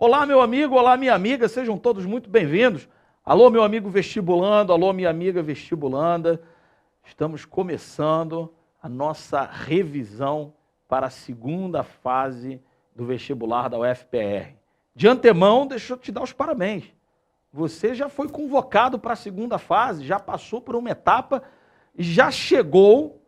Olá, meu amigo, olá, minha amiga, sejam todos muito bem-vindos. Alô, meu amigo vestibulando, alô, minha amiga vestibulanda. Estamos começando a nossa revisão para a segunda fase do vestibular da UFPR. De antemão, deixa eu te dar os parabéns. Você já foi convocado para a segunda fase, já passou por uma etapa e já chegou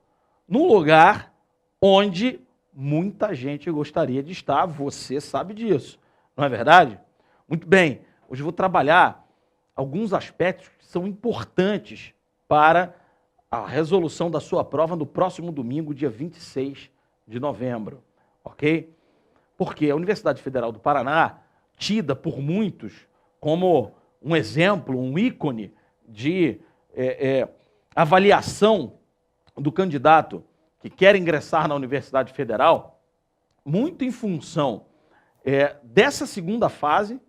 num lugar onde muita gente gostaria de estar, você sabe disso, não é verdade? Muito bem, hoje eu vou trabalhar alguns aspectos que são importantes para a resolução da sua prova no próximo domingo, dia 26 de novembro, ok? Porque a Universidade Federal do Paraná, tida por muitos como um exemplo, um ícone de avaliação do candidato que quer ingressar na Universidade Federal, muito em função dessa segunda fase,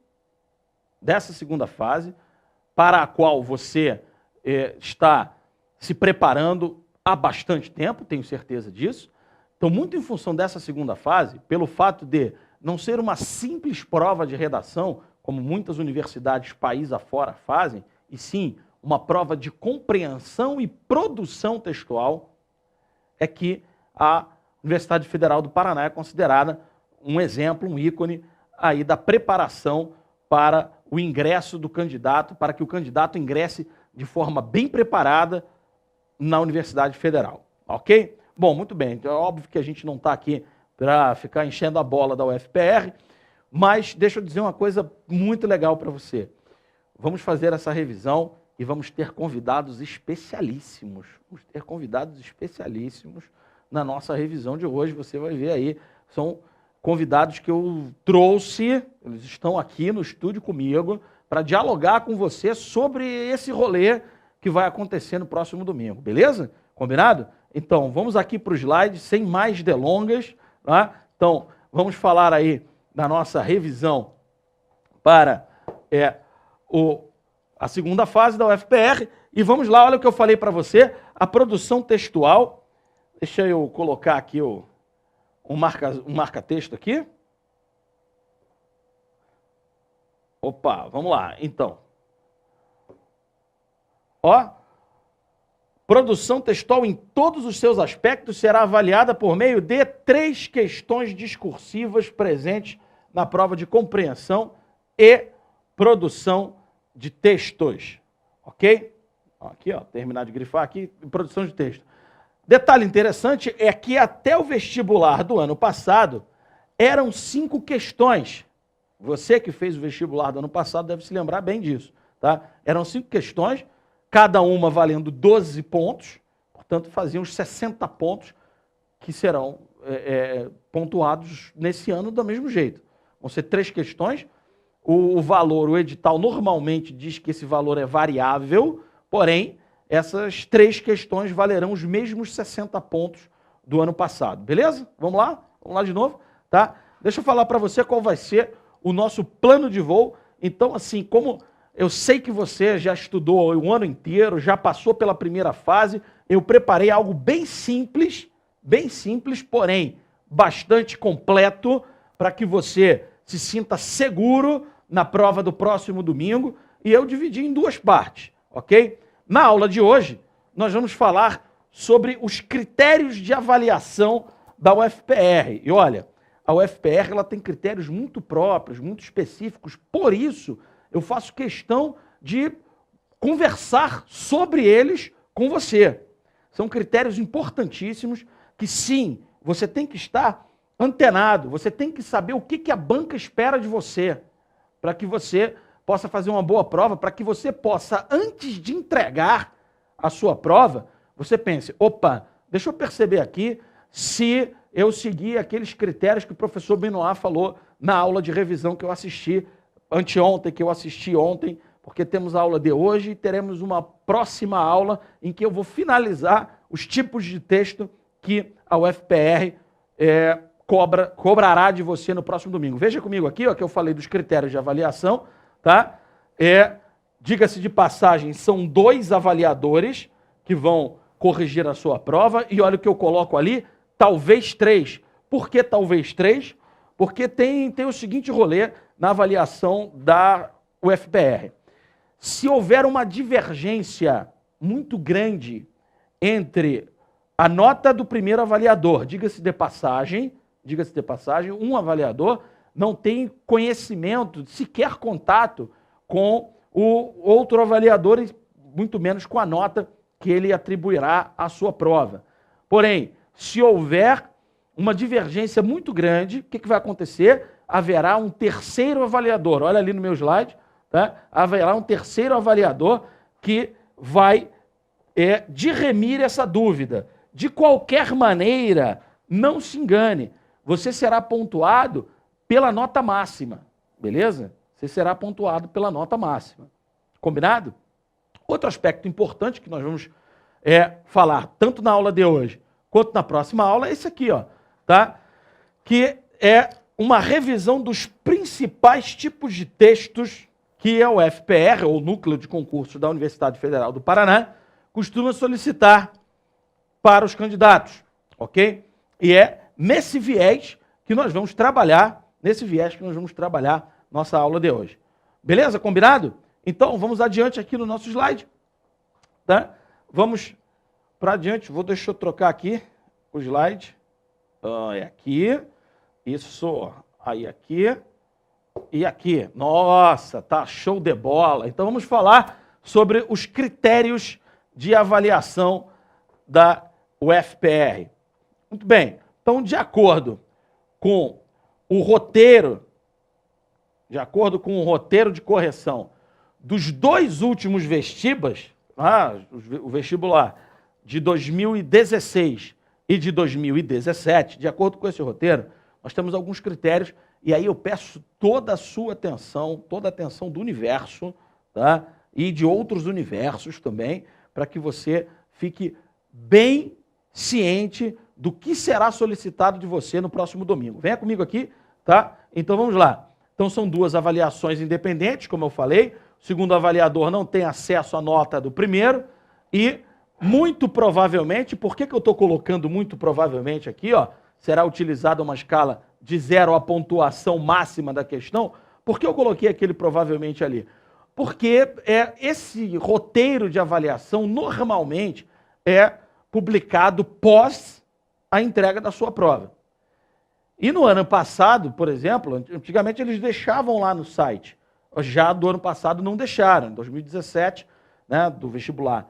para a qual você está se preparando há bastante tempo, tenho certeza disso. Então, muito em função dessa segunda fase, pelo fato de não ser uma simples prova de redação, como muitas universidades país afora fazem, e sim uma prova de compreensão e produção textual, é que a Universidade Federal do Paraná é considerada um exemplo, um ícone aí da preparação para o ingresso do candidato, para que o candidato ingresse de forma bem preparada na Universidade Federal, ok? Bom, muito bem, então é óbvio que a gente não está aqui para ficar enchendo a bola da UFPR, mas deixa eu dizer uma coisa muito legal para você. Vamos fazer essa revisão e vamos ter convidados especialíssimos. Vamos ter convidados especialíssimos na nossa revisão de hoje. Você vai ver aí, são convidados que eu trouxe, eles estão aqui no estúdio comigo para dialogar com você sobre esse rolê que vai acontecer no próximo domingo, beleza? Combinado? Então, vamos aqui para o slide, sem mais delongas, tá? Então, vamos falar aí da nossa revisão para a segunda fase da UFPR, e vamos lá, olha o que eu falei para você, a produção textual. Deixa eu colocar aqui um marca-texto aqui. Opa, vamos lá, então. Ó, produção textual em todos os seus aspectos será avaliada por meio de 3 questões discursivas presentes na prova de compreensão e produção de textos, ok? Aqui, ó, terminar de grifar aqui, produção de texto. Detalhe interessante é que até o vestibular do ano passado eram 5 questões. Você que fez o vestibular do ano passado deve se lembrar bem disso, tá? Eram 5 questões, cada uma valendo 12 pontos, portanto faziam os 60 pontos que serão pontuados nesse ano do mesmo jeito. Vão ser 3 questões. O valor, o edital normalmente diz que esse valor é variável, porém, essas 3 questões valerão os mesmos 60 pontos do ano passado. Beleza? Vamos lá? Vamos lá de novo? Tá? Deixa eu falar para você qual vai ser o nosso plano de voo. Então, assim, como eu sei que você já estudou o ano inteiro, já passou pela primeira fase, eu preparei algo bem simples, porém bastante completo, para que você se sinta seguro na prova do próximo domingo, e eu dividi em 2 partes, ok? Na aula de hoje, nós vamos falar sobre os critérios de avaliação da UFPR. E olha, a UFPR ela tem critérios muito próprios, muito específicos, por isso eu faço questão de conversar sobre eles com você. São critérios importantíssimos que, sim, você tem que estar antenado, você tem que saber o que a banca espera de você, para que você possa fazer uma boa prova, para que você possa, antes de entregar a sua prova, você pense, opa, deixa eu perceber aqui se eu seguir aqueles critérios que o professor Benoit falou na aula de revisão que eu assisti anteontem, que eu assisti ontem, porque temos a aula de hoje e teremos uma próxima aula em que eu vou finalizar os tipos de texto que a UFPR cobrará de você no próximo domingo. Veja comigo aqui, ó, que eu falei dos critérios de avaliação, tá? Diga-se de passagem, são 2 avaliadores que vão corrigir a sua prova, e olha o que eu coloco ali, talvez 3. Por que talvez 3? Porque tem o seguinte rolê, na avaliação da UFPR. Se houver uma divergência muito grande entre a nota do primeiro avaliador, diga-se de passagem, um avaliador não tem conhecimento, sequer contato com o outro avaliador, e muito menos com a nota que ele atribuirá à sua prova. Porém, se houver uma divergência muito grande, o que vai acontecer? Haverá um terceiro avaliador, olha ali no meu slide, tá? Haverá um terceiro avaliador que vai dirimir essa dúvida. De qualquer maneira, não se engane, você será pontuado pela nota máxima, beleza? Você será pontuado pela nota máxima. Combinado? Outro aspecto importante que nós vamos falar, tanto na aula de hoje, quanto na próxima aula, é esse aqui, ó, tá? Que é uma revisão dos principais tipos de textos que a UFPR, ou Núcleo de Concurso da Universidade Federal do Paraná, costuma solicitar para os candidatos, ok? E é nesse viés que nós vamos trabalhar, nossa aula de hoje. Beleza? Combinado? Então, vamos adiante aqui no nosso slide, tá? Vamos para adiante, deixa eu trocar aqui o slide. Aqui, isso, aí aqui e aqui. Nossa, tá show de bola. Então, vamos falar sobre os critérios de avaliação da UFPR. Muito bem, então, de acordo com o roteiro de correção dos dois últimos vestibas, o vestibular de 2016 e de 2017, de acordo com esse roteiro, nós temos alguns critérios, e aí eu peço toda a sua atenção, toda a atenção do universo, tá? E de outros universos também, para que você fique bem ciente do que será solicitado de você no próximo domingo. Venha comigo aqui, tá? Então vamos lá. Então são duas avaliações independentes, como eu falei. O segundo avaliador não tem acesso à nota do primeiro e, muito provavelmente, por que eu estou colocando muito provavelmente aqui, ó, será utilizada uma escala de 0 à pontuação máxima da questão? Por que eu coloquei aquele provavelmente ali? Porque esse roteiro de avaliação normalmente é publicado pós a entrega da sua prova. E no ano passado, por exemplo, antigamente eles deixavam lá no site. Já do ano passado não deixaram. Em 2017, né, do vestibular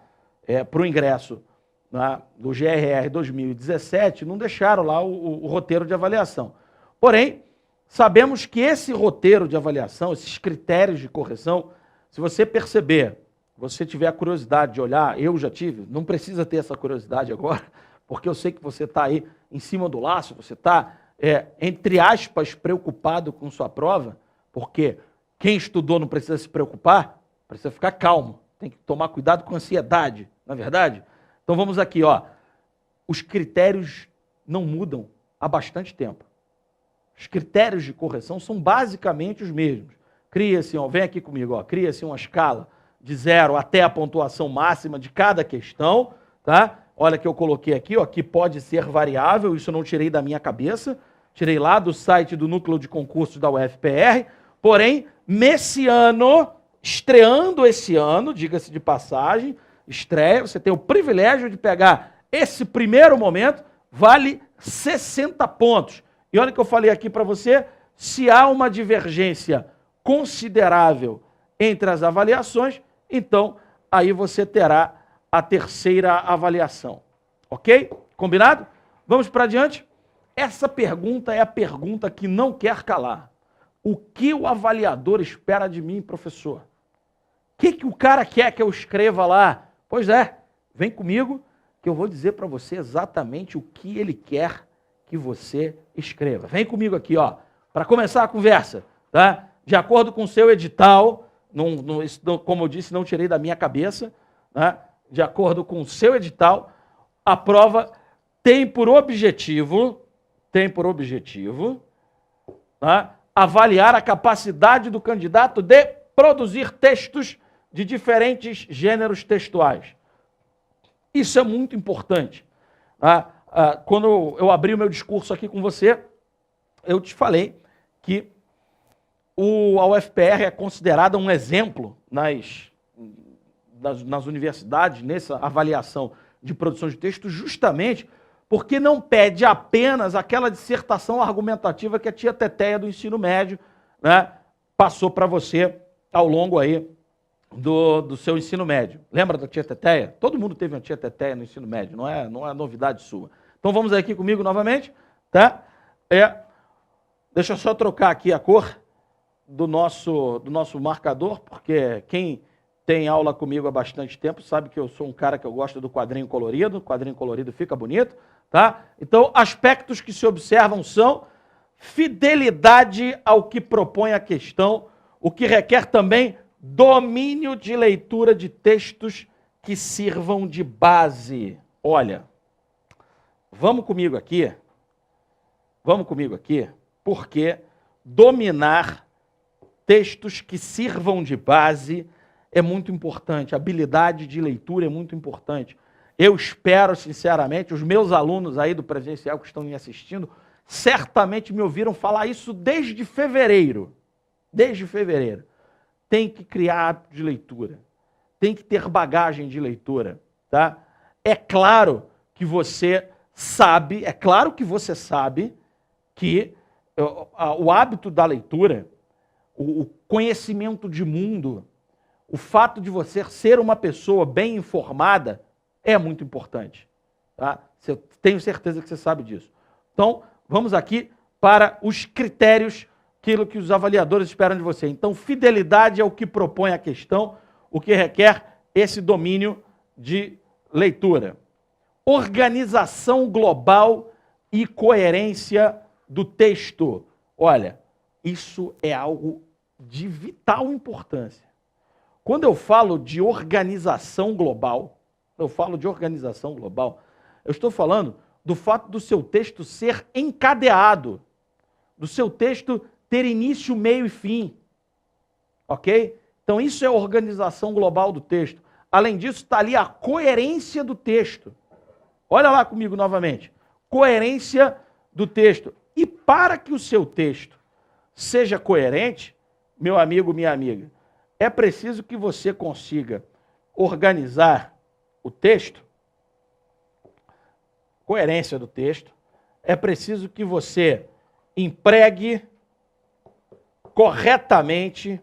para o ingresso, né, do GRR 2017, não deixaram lá o roteiro de avaliação. Porém, sabemos que esse roteiro de avaliação, esses critérios de correção, se você perceber, você tiver a curiosidade de olhar, eu já tive, não precisa ter essa curiosidade agora, porque eu sei que você está aí em cima do laço, você está, entre aspas, preocupado com sua prova, porque quem estudou não precisa se preocupar, precisa ficar calmo, tem que tomar cuidado com a ansiedade, não é verdade? Então vamos aqui, ó. Os critérios não mudam há bastante tempo. Os critérios de correção são basicamente os mesmos. Cria-se, vem aqui comigo, ó, cria-se uma escala de 0 até a pontuação máxima de cada questão, tá? Olha que eu coloquei aqui, ó, que pode ser variável, isso eu não tirei da minha cabeça, tirei lá do site do Núcleo de Concursos da UFPR, porém, nesse ano, estreando esse ano, diga-se de passagem, estreia, você tem o privilégio de pegar esse primeiro momento, vale 60 pontos. E olha que eu falei aqui para você, se há uma divergência considerável entre as avaliações, então aí você terá a terceira avaliação. Ok? Combinado? Vamos para adiante? Essa pergunta é a pergunta que não quer calar. O que o avaliador espera de mim, professor? O que o cara quer que eu escreva lá? Pois é, vem comigo que eu vou dizer para você exatamente o que ele quer que você escreva. Vem comigo aqui, ó, para começar a conversa, tá? De acordo com o seu edital, como eu disse, não tirei da minha cabeça, né? De acordo com o seu edital, a prova tem por objetivo, né, avaliar a capacidade do candidato de produzir textos de diferentes gêneros textuais. Isso é muito importante. Quando eu abri o meu discurso aqui com você, eu te falei que a UFPR é considerada um exemplo nas universidades, nessa avaliação de produção de texto, justamente porque não pede apenas aquela dissertação argumentativa que a tia Teteia do ensino médio, né, passou para você ao longo aí do seu ensino médio. Lembra da tia Teteia? Todo mundo teve uma tia Teteia no ensino médio, não é novidade sua. Então vamos aqui comigo novamente, tá? Deixa eu só trocar aqui a cor do nosso marcador, porque quem tem aula comigo há bastante tempo sabe que eu sou um cara que eu gosto do quadrinho colorido. O quadrinho colorido fica bonito, tá? Então, aspectos que se observam são fidelidade ao que propõe a questão, o que requer também domínio de leitura de textos que sirvam de base. Olha, vamos comigo aqui, porque dominar textos que sirvam de base é muito importante, a habilidade de leitura é muito importante. Eu espero, sinceramente, os meus alunos aí do presencial que estão me assistindo, certamente me ouviram falar isso desde fevereiro. Desde fevereiro. Tem que criar hábito de leitura. Tem que ter bagagem de leitura, tá? É claro que você sabe que o hábito da leitura, o conhecimento de mundo, o fato de você ser uma pessoa bem informada é muito importante, tá? Eu tenho certeza que você sabe disso. Então, vamos aqui para os critérios, aquilo que os avaliadores esperam de você. Então, fidelidade é o que propõe a questão, o que requer esse domínio de leitura. Organização global e coerência do texto. Olha, isso é algo de vital importância. Quando eu falo de organização global, eu estou falando do fato do seu texto ser encadeado, do seu texto ter início, meio e fim. Ok? Então, isso é a organização global do texto. Além disso, está ali a coerência do texto. Olha lá comigo novamente. Coerência do texto. E para que o seu texto seja coerente, meu amigo, minha amiga, é preciso que você consiga organizar o texto, coerência do texto, é preciso que você empregue corretamente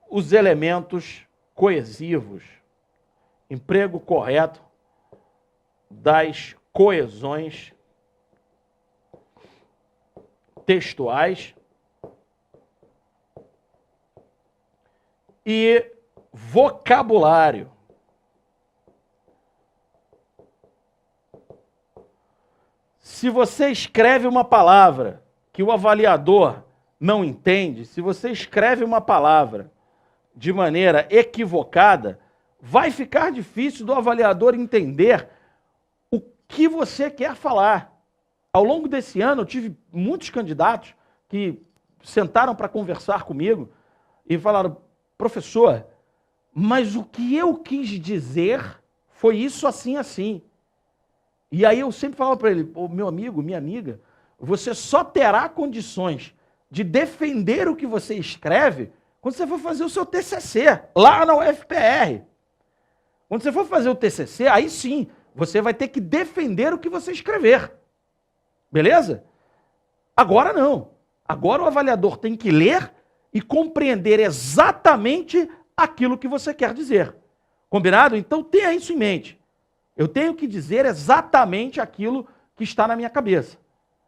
os elementos coesivos, emprego correto das coesões textuais e vocabulário. Se você escreve uma palavra que o avaliador não entende, se você escreve uma palavra de maneira equivocada, vai ficar difícil do avaliador entender o que você quer falar. Ao longo desse ano, eu tive muitos candidatos que sentaram para conversar comigo e falaram: professor, mas o que eu quis dizer foi isso, assim, assim. E aí eu sempre falava para ele: meu amigo, minha amiga, você só terá condições de defender o que você escreve quando você for fazer o seu TCC, lá na UFPR. Quando você for fazer o TCC, aí sim, você vai ter que defender o que você escrever. Beleza? Agora não. Agora o avaliador tem que ler e compreender exatamente aquilo que você quer dizer. Combinado? Então tenha isso em mente. Eu tenho que dizer exatamente aquilo que está na minha cabeça.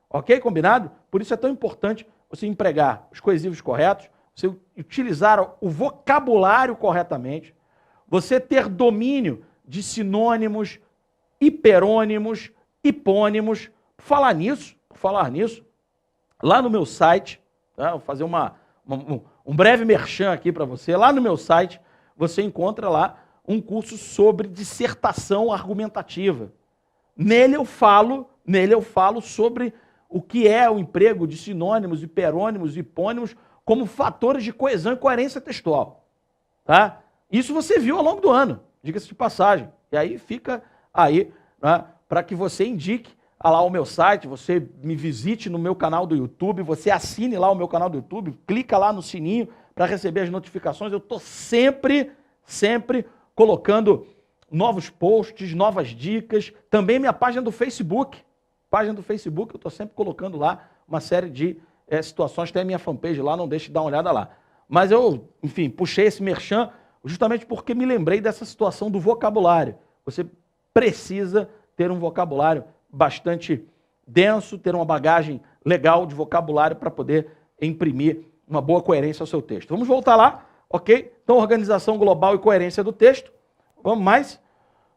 Ok? Combinado? Por isso é tão importante você empregar os coesivos corretos, você utilizar o vocabulário corretamente, você ter domínio de sinônimos, hiperônimos, hipônimos. Por falar nisso, lá no meu site, tá? Vou fazer um breve merchan aqui para você. Lá no meu site, você encontra lá um curso sobre dissertação argumentativa. Nele eu falo sobre o que é o emprego de sinônimos, hiperônimos, hipônimos como fatores de coesão e coerência textual. Tá? Isso você viu ao longo do ano, diga-se de passagem. E aí fica aí, né, para que você indique lá o meu site, você me visite no meu canal do YouTube, você assine lá o meu canal do YouTube, clica lá no sininho para receber as notificações. Eu estou sempre colocando novos posts, novas dicas. Também minha página do Facebook. Página do Facebook, eu estou sempre colocando lá uma série de situações. Tem a minha fanpage lá, não deixe de dar uma olhada lá. Mas eu, enfim, puxei esse merchan justamente porque me lembrei dessa situação do vocabulário. Você precisa ter um vocabulário bastante denso, ter uma bagagem legal de vocabulário para poder imprimir uma boa coerência ao seu texto. Vamos voltar lá, ok? Então, organização global e coerência do texto. Vamos mais.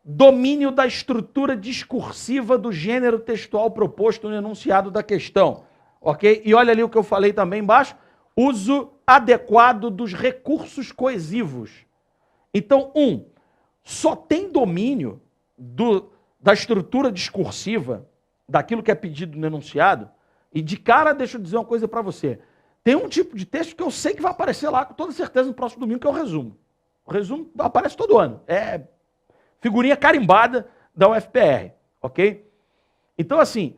Domínio da estrutura discursiva do gênero textual proposto no enunciado da questão, ok? E olha ali o que eu falei também embaixo. Uso adequado dos recursos coesivos. Então, só tem domínio da estrutura discursiva, daquilo que é pedido no enunciado, e de cara, deixa eu dizer uma coisa para você. Tem um tipo de texto que eu sei que vai aparecer lá com toda certeza no próximo domingo, que é o resumo. O resumo aparece todo ano. É figurinha carimbada da UFPR, ok? Então, assim,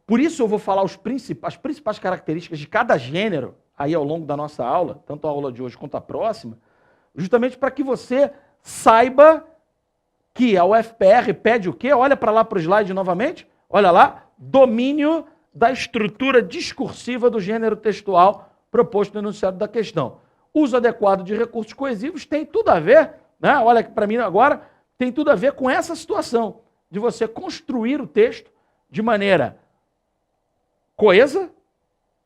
por isso eu vou falar as principais características de cada gênero aí ao longo da nossa aula, tanto a aula de hoje quanto a próxima, justamente para que você saiba que a UFPR pede o quê? Olha para lá para o slide novamente. Olha lá. Domínio da estrutura discursiva do gênero textual proposto no enunciado da questão. Uso adequado de recursos coesivos tem tudo a ver, né? Olha aqui para mim agora, tem tudo a ver com essa situação de você construir o texto de maneira coesa,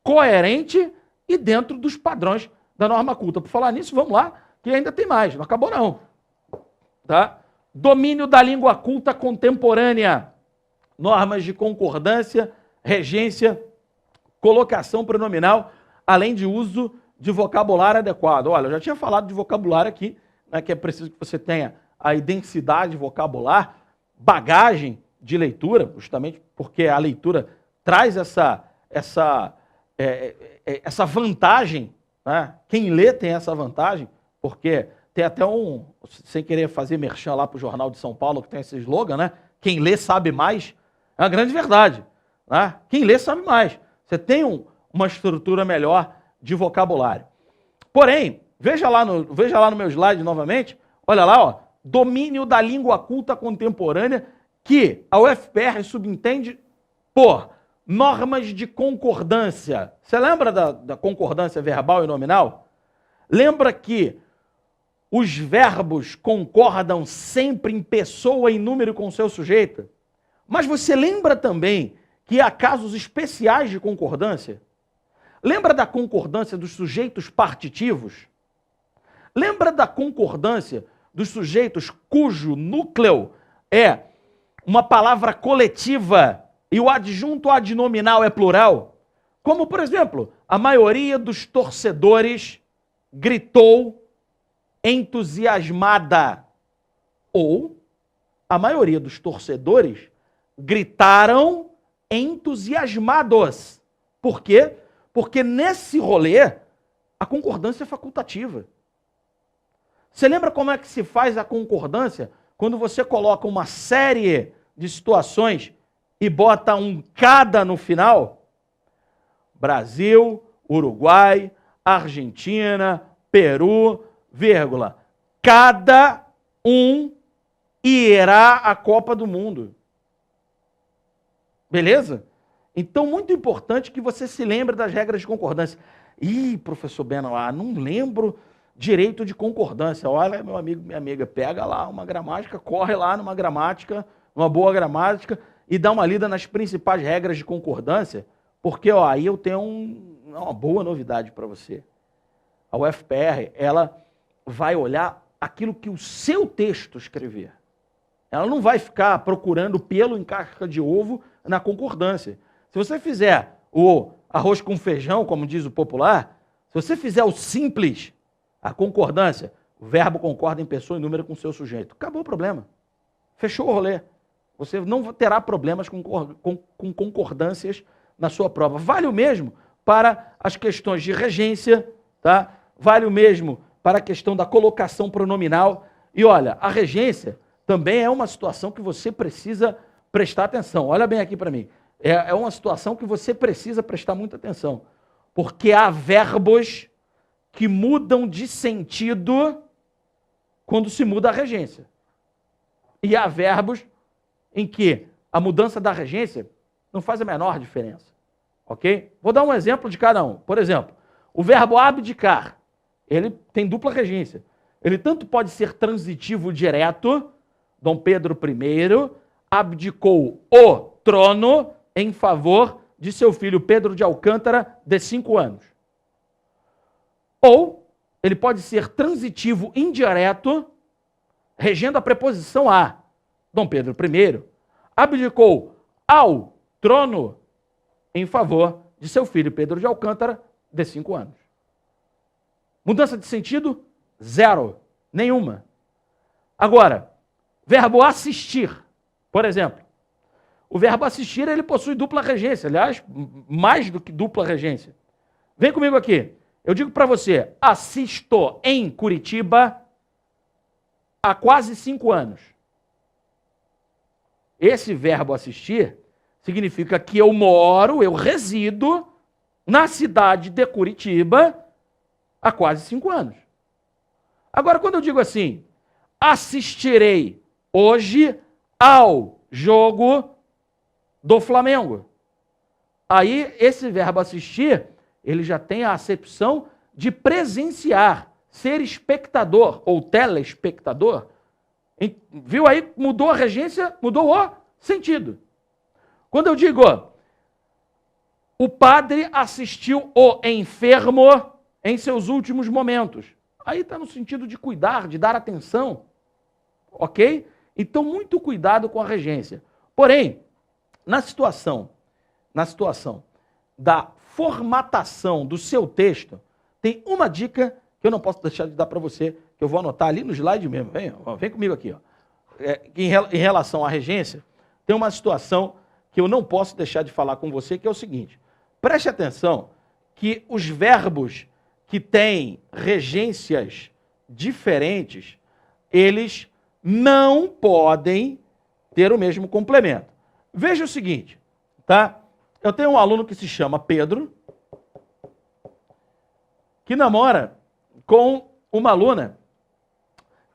coerente e dentro dos padrões da norma culta. Por falar nisso, vamos lá, que ainda tem mais, não acabou não. Tá? Domínio da língua culta contemporânea, normas de concordância, regência, colocação pronominal, além de uso de vocabulário adequado. Olha, eu já tinha falado de vocabulário aqui, né, que é preciso que você tenha a densidade vocabular, bagagem de leitura, justamente porque a leitura traz essa vantagem, né? Quem lê tem essa vantagem, porque tem até sem querer fazer merchan lá para o Jornal de São Paulo, que tem esse slogan, né? Quem lê sabe mais. É uma grande verdade. Né? Quem lê sabe mais. Você tem uma estrutura melhor de vocabulário. Porém, veja lá no meu slide novamente, olha lá, ó, domínio da língua culta contemporânea, que a UFPR subentende por normas de concordância. Você lembra da concordância verbal e nominal? Lembra que os verbos concordam sempre em pessoa e número com o seu sujeito? Mas você lembra também que há casos especiais de concordância? Lembra da concordância dos sujeitos partitivos? Lembra da concordância dos sujeitos cujo núcleo é uma palavra coletiva e o adjunto adnominal é plural? Como, por exemplo, a maioria dos torcedores gritou entusiasmada. Ou a maioria dos torcedores gritaram entusiasmados. Por quê? Porque nesse rolê a concordância é facultativa. Você lembra como é que se faz a concordância? Quando você coloca uma série de situações e bota um cada no final? Brasil, Uruguai, Argentina, Peru, vírgula, cada um irá à Copa do Mundo. Beleza? Então, muito importante que você se lembre das regras de concordância. Ih, professor Beno, não lembro direito de concordância. Olha, meu amigo, minha amiga, pega lá uma gramática, corre lá numa gramática, uma boa gramática, e dá uma lida nas principais regras de concordância, porque aí eu tenho uma boa novidade para você. A UFPR, ela vai olhar aquilo que o seu texto escrever. Ela não vai ficar procurando pelo em casca de ovo na concordância. Se você fizer o arroz com feijão, como diz o popular, se você fizer o simples, a concordância, o verbo concorda em pessoa e número com o seu sujeito. Acabou o problema. Fechou o rolê. Você não terá problemas com concordâncias na sua prova. Vale o mesmo para as questões de regência, tá? Vale o mesmo para a questão da colocação pronominal. E olha, a regência também é uma situação que você precisa prestar atenção. Olha bem aqui para mim. É uma situação que você precisa prestar muita atenção. Porque há verbos que mudam de sentido quando se muda a regência. E há verbos em que a mudança da regência não faz a menor diferença. Ok? Vou dar um exemplo de cada um. Por exemplo, o verbo abdicar, ele tem dupla regência. Ele tanto pode ser transitivo direto, Dom Pedro I abdicou o trono em favor de seu filho Pedro de Alcântara, de 5 anos. Ou ele pode ser transitivo indireto, regendo a preposição a. Dom Pedro I abdicou ao trono em favor de seu filho Pedro de Alcântara, de 5 anos. Mudança de sentido? Zero. Nenhuma. Agora, verbo assistir, por exemplo. O verbo assistir, ele possui dupla regência. Aliás, mais do que dupla regência. Vem comigo aqui. Eu digo para você, assisto em Curitiba há quase 5 anos. Esse verbo assistir significa que eu moro, eu resido na cidade de Curitiba há quase 5 anos. Agora, quando eu digo assim, assistirei hoje ao jogo do Flamengo. Aí, esse verbo assistir, ele já tem a acepção de presenciar, ser espectador ou telespectador. Viu aí? Mudou a regência, mudou o sentido. Quando eu digo, o padre assistiu o enfermo em seus últimos momentos. Aí está no sentido de cuidar, de dar atenção. Ok? Então, muito cuidado com a regência. Porém, na situação da formatação do seu texto, tem uma dica que eu não posso deixar de dar para você, que eu vou anotar ali no slide mesmo. Vem comigo aqui. Em relação à regência, tem uma situação que eu não posso deixar de falar com você, que é o seguinte. Preste atenção que os verbos que têm regências diferentes, eles não podem ter o mesmo complemento. Veja o seguinte, tá? Eu tenho um aluno que se chama Pedro, que namora com uma aluna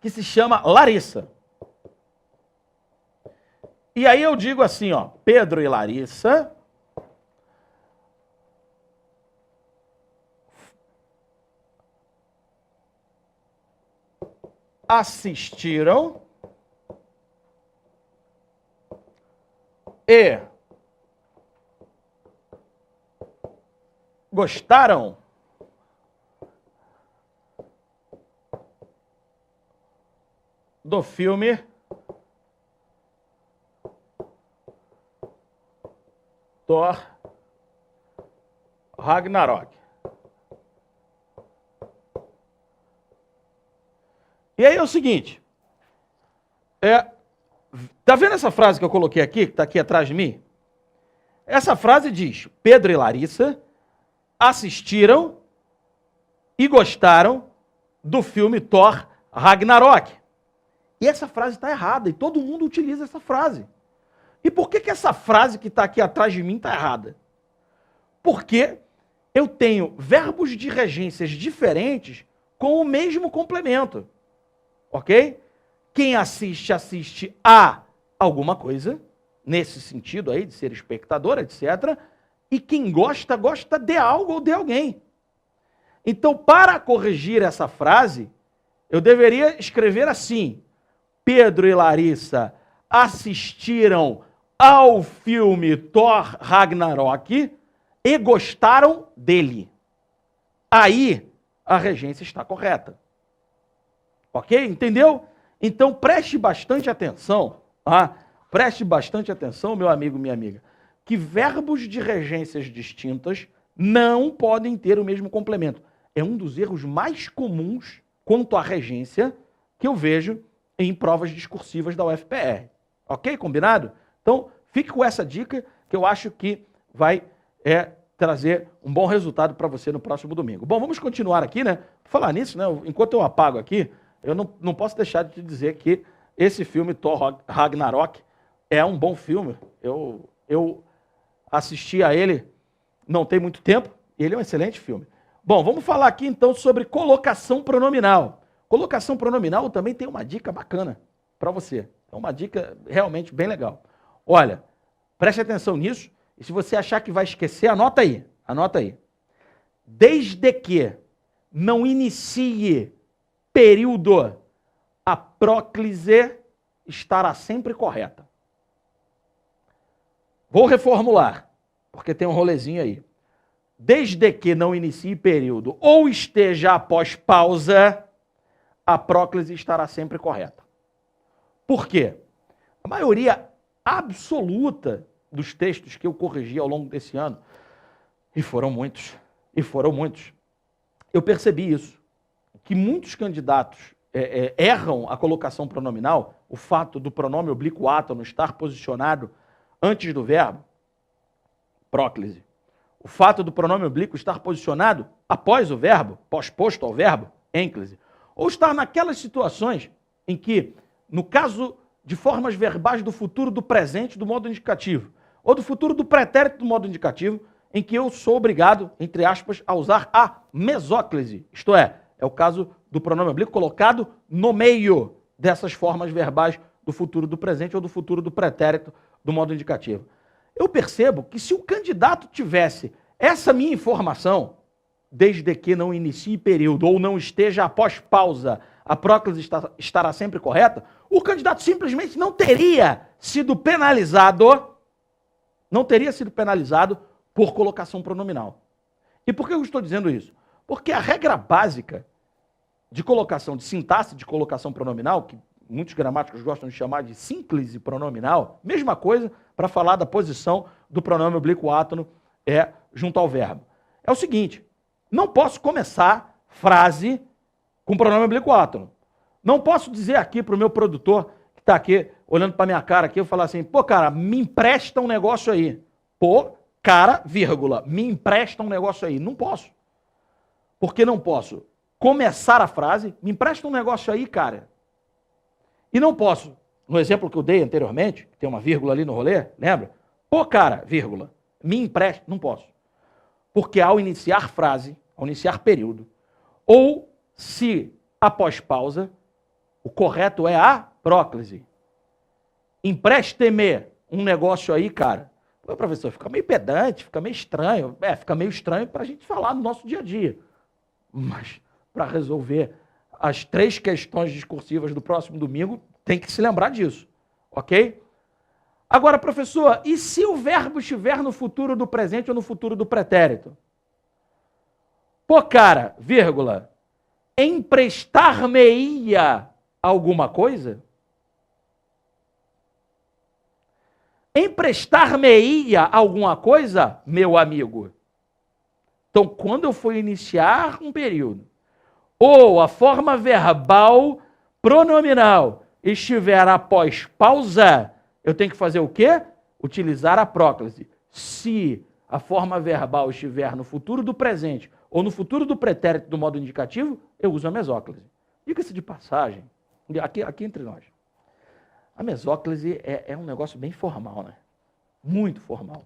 que se chama Larissa. E aí eu digo assim, ó, Pedro e Larissa assistiram e gostaram do filme Thor Ragnarok. E aí é o seguinte, tá vendo essa frase que eu coloquei aqui, que está aqui atrás de mim? Essa frase diz, Pedro e Larissa assistiram e gostaram do filme Thor Ragnarok. E essa frase está errada, e todo mundo utiliza essa frase. E por que essa frase que está aqui atrás de mim está errada? Porque eu tenho verbos de regências diferentes com o mesmo complemento. Ok? Quem assiste, assiste a alguma coisa, nesse sentido aí, de ser espectador, etc. E quem gosta, gosta de algo ou de alguém. Então, para corrigir essa frase, eu deveria escrever assim, Pedro e Larissa assistiram ao filme Thor Ragnarok e gostaram dele. Aí, a regência está correta. Ok? Entendeu? Então, preste bastante atenção, preste bastante atenção, meu amigo, minha amiga, que verbos de regências distintas não podem ter o mesmo complemento. É um dos erros mais comuns quanto à regência que eu vejo em provas discursivas da UFPR. Ok? Combinado? Então, fique com essa dica que eu acho que vai trazer um bom resultado para você no próximo domingo. Bom, vamos continuar aqui, né? Por falar nisso, né? Enquanto eu apago aqui, eu não posso deixar de te dizer que esse filme, Thor Ragnarok, É um bom filme. Eu assisti a ele não tem muito tempo, e ele é um excelente filme. Bom, vamos falar aqui então sobre colocação pronominal. Colocação pronominal também tem uma dica bacana para você. É uma dica realmente bem legal. Olha, preste atenção nisso, e se você achar que vai esquecer, anota aí. Anota aí. Desde que não inicie período, a próclise estará sempre correta. Vou reformular, porque tem um rolezinho aí. Desde que não inicie período ou esteja após pausa, a próclise estará sempre correta. Por quê? A maioria absoluta dos textos que eu corrigi ao longo desse ano, e foram muitos, eu percebi isso, que muitos candidatos erram a colocação pronominal, o fato do pronome oblíquo átono estar posicionado antes do verbo, próclise. O fato do pronome oblíquo estar posicionado após o verbo, pós-posto ao verbo, ênclise. Ou estar naquelas situações em que, no caso de formas verbais do futuro do presente do modo indicativo, ou do futuro do pretérito do modo indicativo, em que eu sou obrigado, entre aspas, a usar a mesóclise. Isto é o caso do pronome oblíquo colocado no meio dessas formas verbais do futuro do presente ou do futuro do pretérito do modo indicativo. Eu percebo que se o candidato tivesse essa minha informação, desde que não inicie período ou não esteja após pausa, a próclise estará sempre correta, o candidato simplesmente não teria sido penalizado, por colocação pronominal. E por que eu estou dizendo isso? Porque a regra básica de colocação, de sintaxe de colocação pronominal, que muitos gramáticos gostam de chamar de sínclise pronominal, mesma coisa para falar da posição do pronome oblíquo átono junto ao verbo. É o seguinte, não posso começar frase com pronome oblíquo átono. Não posso dizer aqui para o meu produtor, que está aqui olhando para minha cara aqui, eu falar assim, pô, cara, me empresta um negócio aí. Pô, cara, vírgula, me empresta um negócio aí. Não posso. Por que não posso? Começar a frase, me empresta um negócio aí, cara. E não posso, no exemplo que eu dei anteriormente, que tem uma vírgula ali no rolê, lembra? Pô, cara, vírgula, me empresta, não posso. Porque ao iniciar frase, ao iniciar período, ou se após pausa, o correto é a próclise. Empreste-me um negócio aí, cara. Pô, professor, fica meio pedante, fica meio estranho. Fica meio estranho para a gente falar no nosso dia a dia. Mas para resolver as 3 questões discursivas do próximo domingo, tem que se lembrar disso, ok? Agora, professor, e se o verbo estiver no futuro do presente ou no futuro do pretérito? Pô, cara, vírgula, emprestar-me-ia alguma coisa? Emprestar-me-ia alguma coisa, meu amigo? Então, quando eu for iniciar um período, ou a forma verbal pronominal estiver após pausa, eu tenho que fazer o quê? Utilizar a próclise. Se a forma verbal estiver no futuro do presente ou no futuro do pretérito do modo indicativo, eu uso a mesóclise. Diga-se de passagem, aqui entre nós, a mesóclise é um negócio bem formal, né? Muito formal.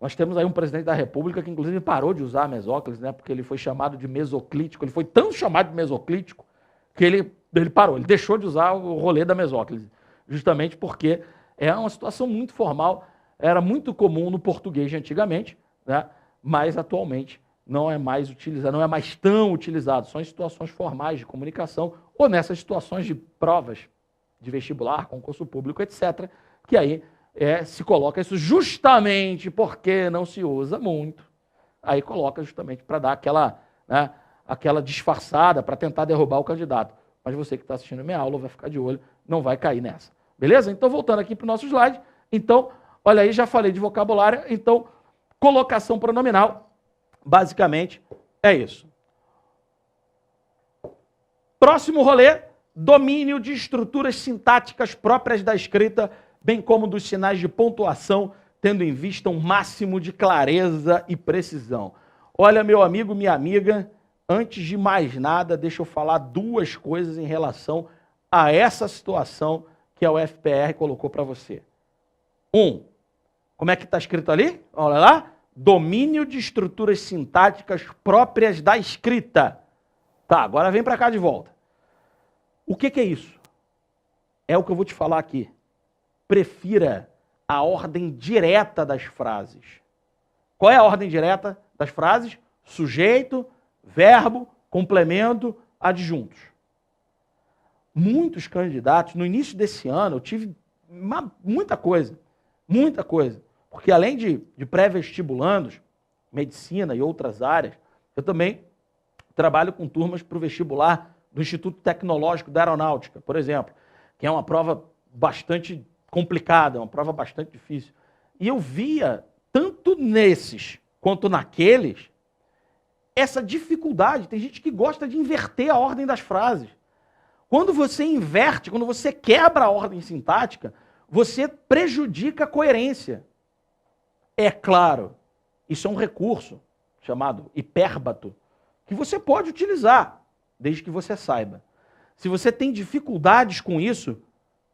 Nós temos aí um presidente da República que, inclusive, parou de usar a mesóclise, né? Porque ele foi chamado de mesoclítico. Ele foi tão chamado de mesoclítico que ele parou, ele deixou de usar o rolê da mesóclise. Justamente porque é uma situação muito formal, era muito comum no português de antigamente, né? Mas atualmente não é mais utilizado, não é mais tão utilizado. São em situações formais de comunicação ou nessas situações de provas de vestibular, concurso público, etc., que aí se coloca isso justamente porque não se usa muito. Aí coloca justamente para dar aquela, né, aquela disfarçada, para tentar derrubar o candidato. Mas você que está assistindo a minha aula vai ficar de olho, não vai cair nessa. Beleza? Então, voltando aqui para o nosso slide. Então, olha aí, já falei de vocabulário. Então, colocação pronominal, basicamente, é isso. Próximo rolê, domínio de estruturas sintáticas próprias da escrita, bem como dos sinais de pontuação, tendo em vista um máximo de clareza e precisão. Olha, meu amigo, minha amiga, antes de mais nada, deixa eu falar 2 coisas em relação a essa situação que a UFPR colocou para você. Como é que está escrito ali? Olha lá. Domínio de estruturas sintáticas próprias da escrita. Tá, agora vem para cá de volta. O que é isso? É o que eu vou te falar aqui. Prefira a ordem direta das frases. Qual é a ordem direta das frases? Sujeito, verbo, complemento, adjuntos. Muitos candidatos, no início desse ano, eu tive muita coisa. Porque além de pré-vestibulandos, medicina e outras áreas, eu também trabalho com turmas para o vestibular do Instituto Tecnológico da Aeronáutica, por exemplo, que é uma prova bastante complicada, uma prova bastante difícil. E eu via, tanto nesses quanto naqueles, essa dificuldade. Tem gente que gosta de inverter a ordem das frases. Quando você inverte, quando você quebra a ordem sintática, você prejudica a coerência. É claro, isso é um recurso chamado hipérbato, que você pode utilizar, desde que você saiba. Se você tem dificuldades com isso,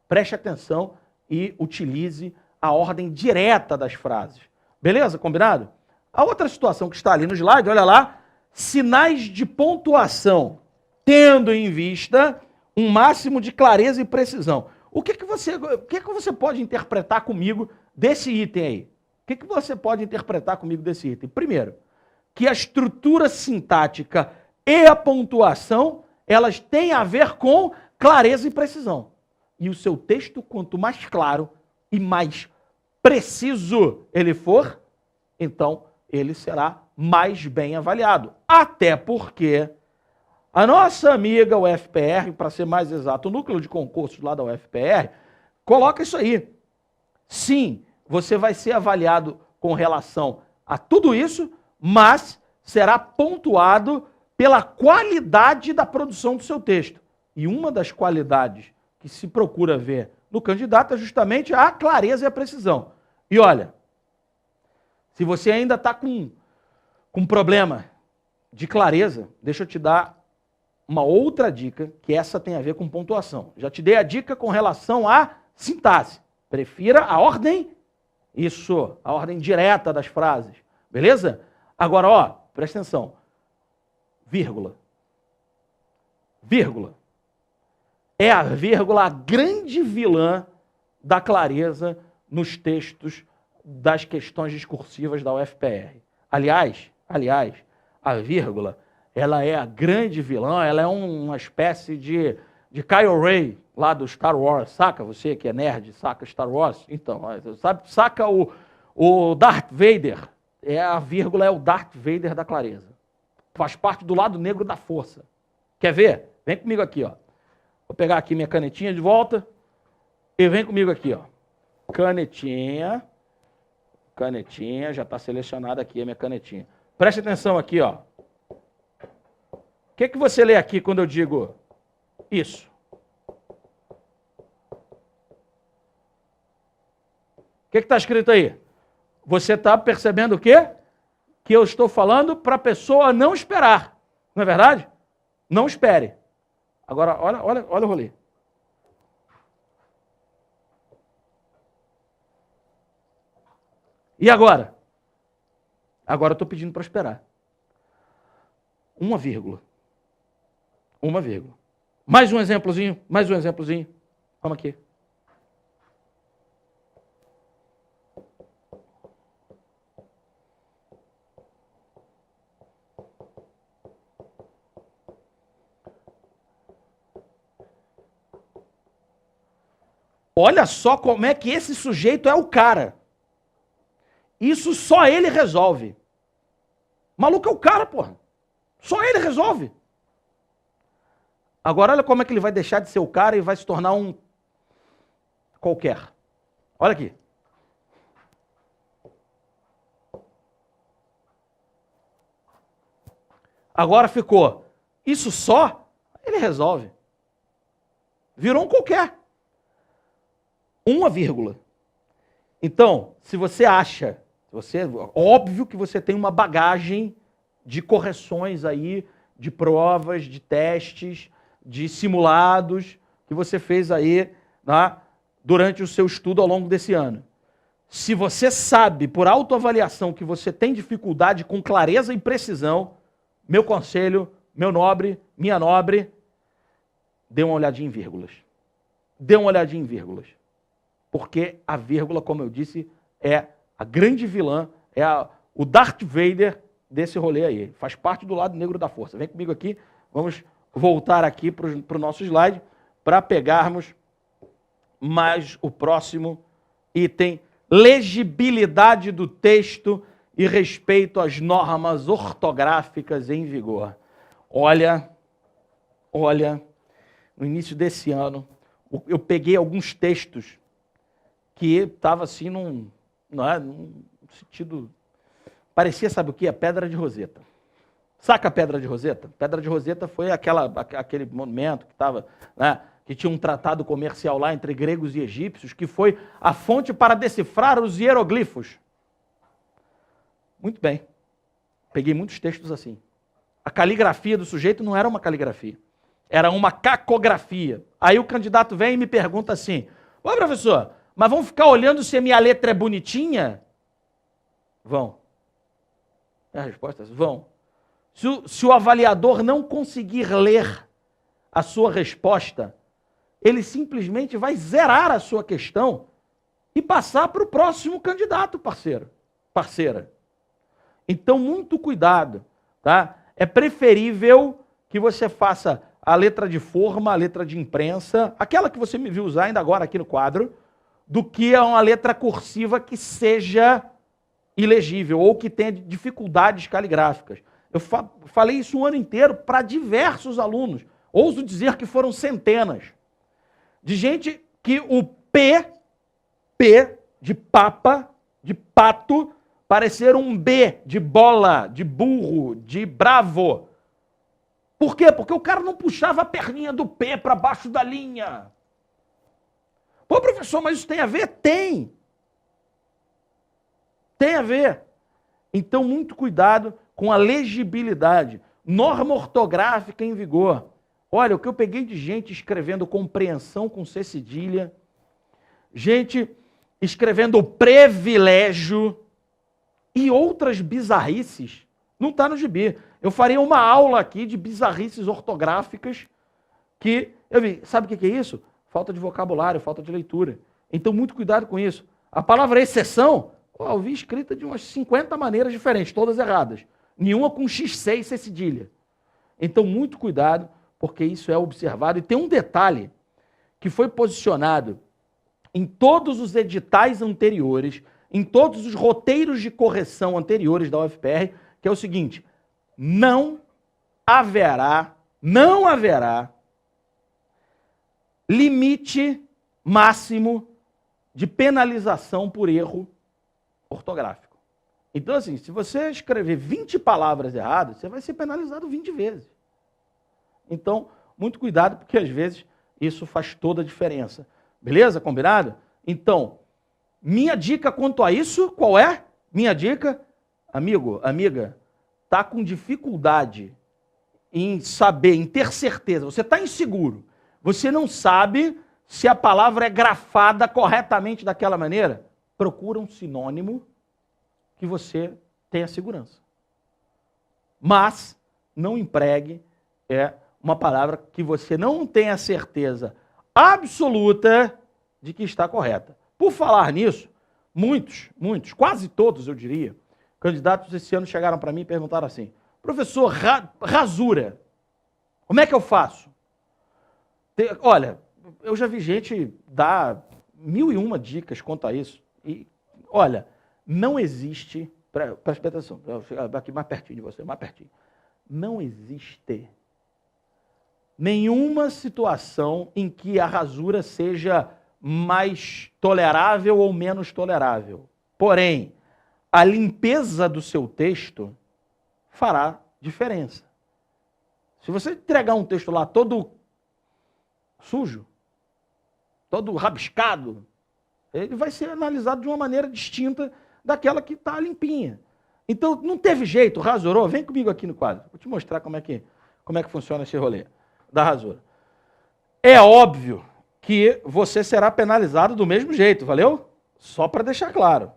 preste atenção e utilize a ordem direta das frases. Beleza? Combinado? A outra situação que está ali no slide, olha lá, sinais de pontuação, tendo em vista um máximo de clareza e precisão. O que você pode interpretar comigo desse item aí? O que você pode interpretar comigo desse item? Primeiro, que a estrutura sintática e a pontuação, elas têm a ver com clareza e precisão. E o seu texto, quanto mais claro e mais preciso ele for, então ele será mais bem avaliado. Até porque a nossa amiga UFPR, para ser mais exato, o núcleo de concursos lá da UFPR, coloca isso aí. Sim, você vai ser avaliado com relação a tudo isso, mas será pontuado pela qualidade da produção do seu texto. E uma das qualidades que se procura ver no candidato é justamente a clareza e a precisão. E olha, se você ainda está com problema de clareza, deixa eu te dar uma outra dica, que essa tem a ver com pontuação. Já te dei a dica com relação à sintaxe. Prefira a ordem, a ordem direta das frases. Beleza? Agora, ó, presta atenção. Vírgula. Vírgula. É a vírgula a grande vilã da clareza nos textos das questões discursivas da UFPR. Aliás, a vírgula, ela é a grande vilã, ela é uma espécie de Kylo Ren, lá do Star Wars, saca? Você que é nerd, saca Star Wars? Então, saca o Darth Vader? A vírgula é o Darth Vader da clareza. Faz parte do lado negro da força. Quer ver? Vem comigo aqui, ó. Vou pegar aqui minha canetinha de volta e vem comigo aqui, ó. Canetinha, já está selecionada aqui a minha canetinha. Preste atenção aqui, ó. O que você lê aqui quando eu digo isso? O que está escrito aí? Você está percebendo o quê? Que eu estou falando para a pessoa não esperar. Não é verdade? Não espere. Agora, olha o rolê. E agora? Agora eu estou pedindo para esperar. Uma vírgula. Mais um exemplozinho. Vamos aqui. Olha só como é que esse sujeito é o cara. Isso só ele resolve. Maluco é o cara, porra. Só ele resolve. Agora olha como é que ele vai deixar de ser o cara e vai se tornar um qualquer. Olha aqui. Agora ficou. Isso só ele resolve. Virou um qualquer. Uma vírgula. Então, se você acha, óbvio que você tem uma bagagem de correções aí, de provas, de testes, de simulados que você fez aí, né, durante o seu estudo ao longo desse ano. Se você sabe, por autoavaliação, que você tem dificuldade com clareza e precisão, meu conselho, meu nobre, minha nobre, dê uma olhadinha em vírgulas. Dê uma olhadinha em vírgulas. Porque a vírgula, como eu disse, é a grande vilã, é o Darth Vader desse rolê aí. Faz parte do lado negro da força. Vem comigo aqui, vamos voltar aqui para o nosso slide para pegarmos mais o próximo item. Legibilidade do texto e respeito às normas ortográficas em vigor. Olha, no início desse ano, eu peguei alguns textos que estava assim num sentido... Parecia, sabe o quê? A Pedra de Roseta. Saca a Pedra de Roseta? Pedra de Roseta foi aquele monumento que estava, né, que tinha um tratado comercial lá entre gregos e egípcios, que foi a fonte para decifrar os hieroglifos. Muito bem. Peguei muitos textos assim. A caligrafia do sujeito não era uma caligrafia. Era uma cacografia. Aí o candidato vem e me pergunta assim: ô professor, mas vamos ficar olhando se a minha letra é bonitinha? Vão. A resposta é: vão. Se o avaliador não conseguir ler a sua resposta, ele simplesmente vai zerar a sua questão e passar para o próximo candidato, parceiro, parceira. Então, muito cuidado, tá? É preferível que você faça a letra de forma, a letra de imprensa, aquela que você me viu usar ainda agora aqui no quadro, do que uma letra cursiva que seja ilegível ou que tenha dificuldades caligráficas. Eu falei isso o ano inteiro para diversos alunos. Ouso dizer que foram centenas. De gente que o P de papa, de pato, parecer um B de bola, de burro, de bravo. Por quê? Porque o cara não puxava a perninha do P para baixo da linha. Pô, professor, mas isso tem a ver? Tem. Tem a ver. Então, muito cuidado com a legibilidade. Norma ortográfica em vigor. Olha, o que eu peguei de gente escrevendo compreensão com C cedilha, gente escrevendo privilégio e outras bizarrices, não está no gibi. Eu faria uma aula aqui de bizarrices ortográficas que, eu vi, sabe o que é isso? Falta de vocabulário, falta de leitura. Então, muito cuidado com isso. A palavra exceção, eu vi escrita de umas 50 maneiras diferentes, todas erradas. Nenhuma com X6 C cedilha. Então, muito cuidado, porque isso é observado. E tem um detalhe que foi posicionado em todos os editais anteriores, em todos os roteiros de correção anteriores da UFPR, que é o seguinte: não haverá limite máximo de penalização por erro ortográfico. Então, assim, se você escrever 20 palavras erradas, você vai ser penalizado 20 vezes. Então, muito cuidado, porque às vezes isso faz toda a diferença. Beleza? Combinado? Então, minha dica quanto a isso, qual é? Minha dica, amigo, amiga, tá com dificuldade em saber, em ter certeza, você está inseguro, você não sabe se a palavra é grafada corretamente daquela maneira, procura um sinônimo que você tenha segurança. Mas não empregue uma palavra que você não tenha certeza absoluta de que está correta. Por falar nisso, muitos, quase todos, eu diria, candidatos esse ano chegaram para mim e perguntaram assim: professor, rasura, como é que eu faço? Olha, eu já vi gente dar 1001 dicas quanto a isso. E, olha, não existe, presta atenção, aqui mais pertinho de você, mais pertinho. Não existe nenhuma situação em que a rasura seja mais tolerável ou menos tolerável. Porém, a limpeza do seu texto fará diferença. Se você entregar um texto lá todo sujo, todo rabiscado, ele vai ser analisado de uma maneira distinta daquela que está limpinha. Então, não teve jeito, rasurou? Vem comigo aqui no quadro. Vou te mostrar como é que funciona esse rolê da rasura. É óbvio que você será penalizado do mesmo jeito, valeu? Só para deixar claro.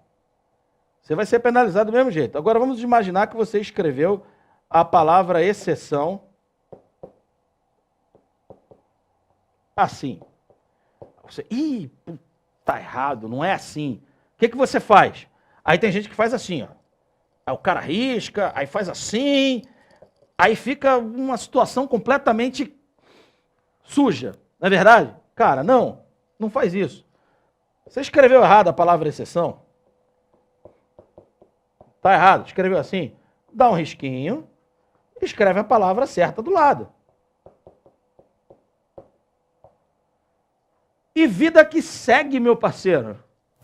Você vai ser penalizado do mesmo jeito. Agora vamos imaginar que você escreveu a palavra exceção assim. Você, tá errado, não é assim. O que você faz? Aí tem gente que faz assim, ó. Aí o cara risca, aí faz assim, aí fica uma situação completamente suja. Não é verdade? Cara, não faz isso. Você escreveu errado a palavra exceção? Tá errado, escreveu assim? Dá um risquinho e escreve a palavra certa do lado. E vida que segue, meu parceiro.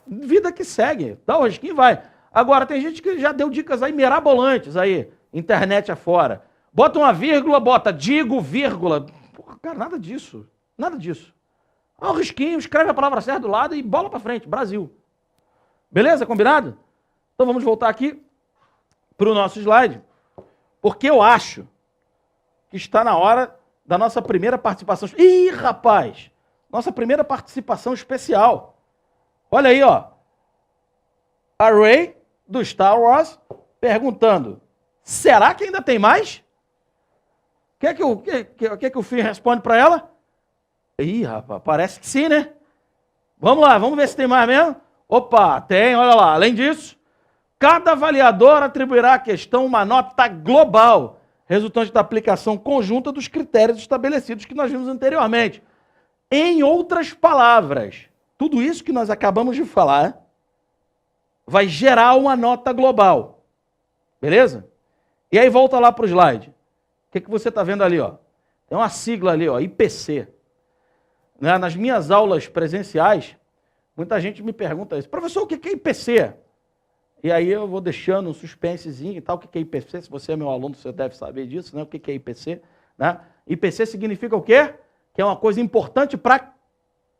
Vida que segue. Dá um risquinho e vai. Agora, tem gente que já deu dicas aí mirabolantes aí, internet afora. Bota uma vírgula, bota digo, vírgula. Porra, cara, nada disso. Nada disso. Dá um risquinho, escreve a palavra certa do lado e bola pra frente. Brasil. Beleza? Combinado? Então vamos voltar aqui para o nosso slide, porque eu acho que está na hora da nossa primeira participação. Ih, rapaz! Nossa primeira participação especial. Olha aí, ó. A Rey, do Star Wars, perguntando, será que ainda tem mais? O que o Finn responde para ela? Ih, rapaz, parece que sim, né? Vamos lá, vamos ver se tem mais mesmo. Opa, tem, olha lá. Além disso, cada avaliador atribuirá à questão uma nota global, resultante da aplicação conjunta dos critérios estabelecidos que nós vimos anteriormente. Em outras palavras, tudo isso que nós acabamos de falar vai gerar uma nota global. Beleza? E aí volta lá para o slide. O que você está vendo ali? Ó? Tem uma sigla ali, ó, IPC. Né? Nas minhas aulas presenciais, muita gente me pergunta isso. Professor, o que é IPC? E aí eu vou deixando um suspensezinho e tal. O que é IPC? Se você é meu aluno, você deve saber disso, né? O que é IPC? Né? IPC significa o quê? Que é uma coisa importante para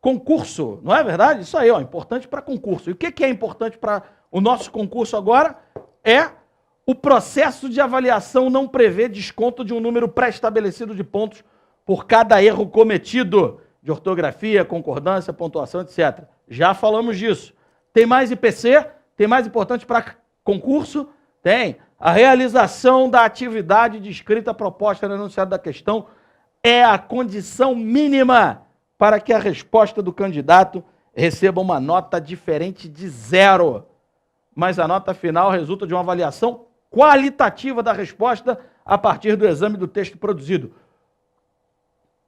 concurso, não é verdade? Isso aí, ó, importante para concurso. E o que é importante para o nosso concurso agora? É o processo de avaliação não prevê desconto de um número pré-estabelecido de pontos por cada erro cometido, de ortografia, concordância, pontuação, etc. Já falamos disso. Tem mais IPC? Tem mais importante para concurso? Tem. A realização da atividade descrita proposta no enunciado da questão é a condição mínima para que a resposta do candidato receba uma nota diferente de 0. Mas a nota final resulta de uma avaliação qualitativa da resposta a partir do exame do texto produzido.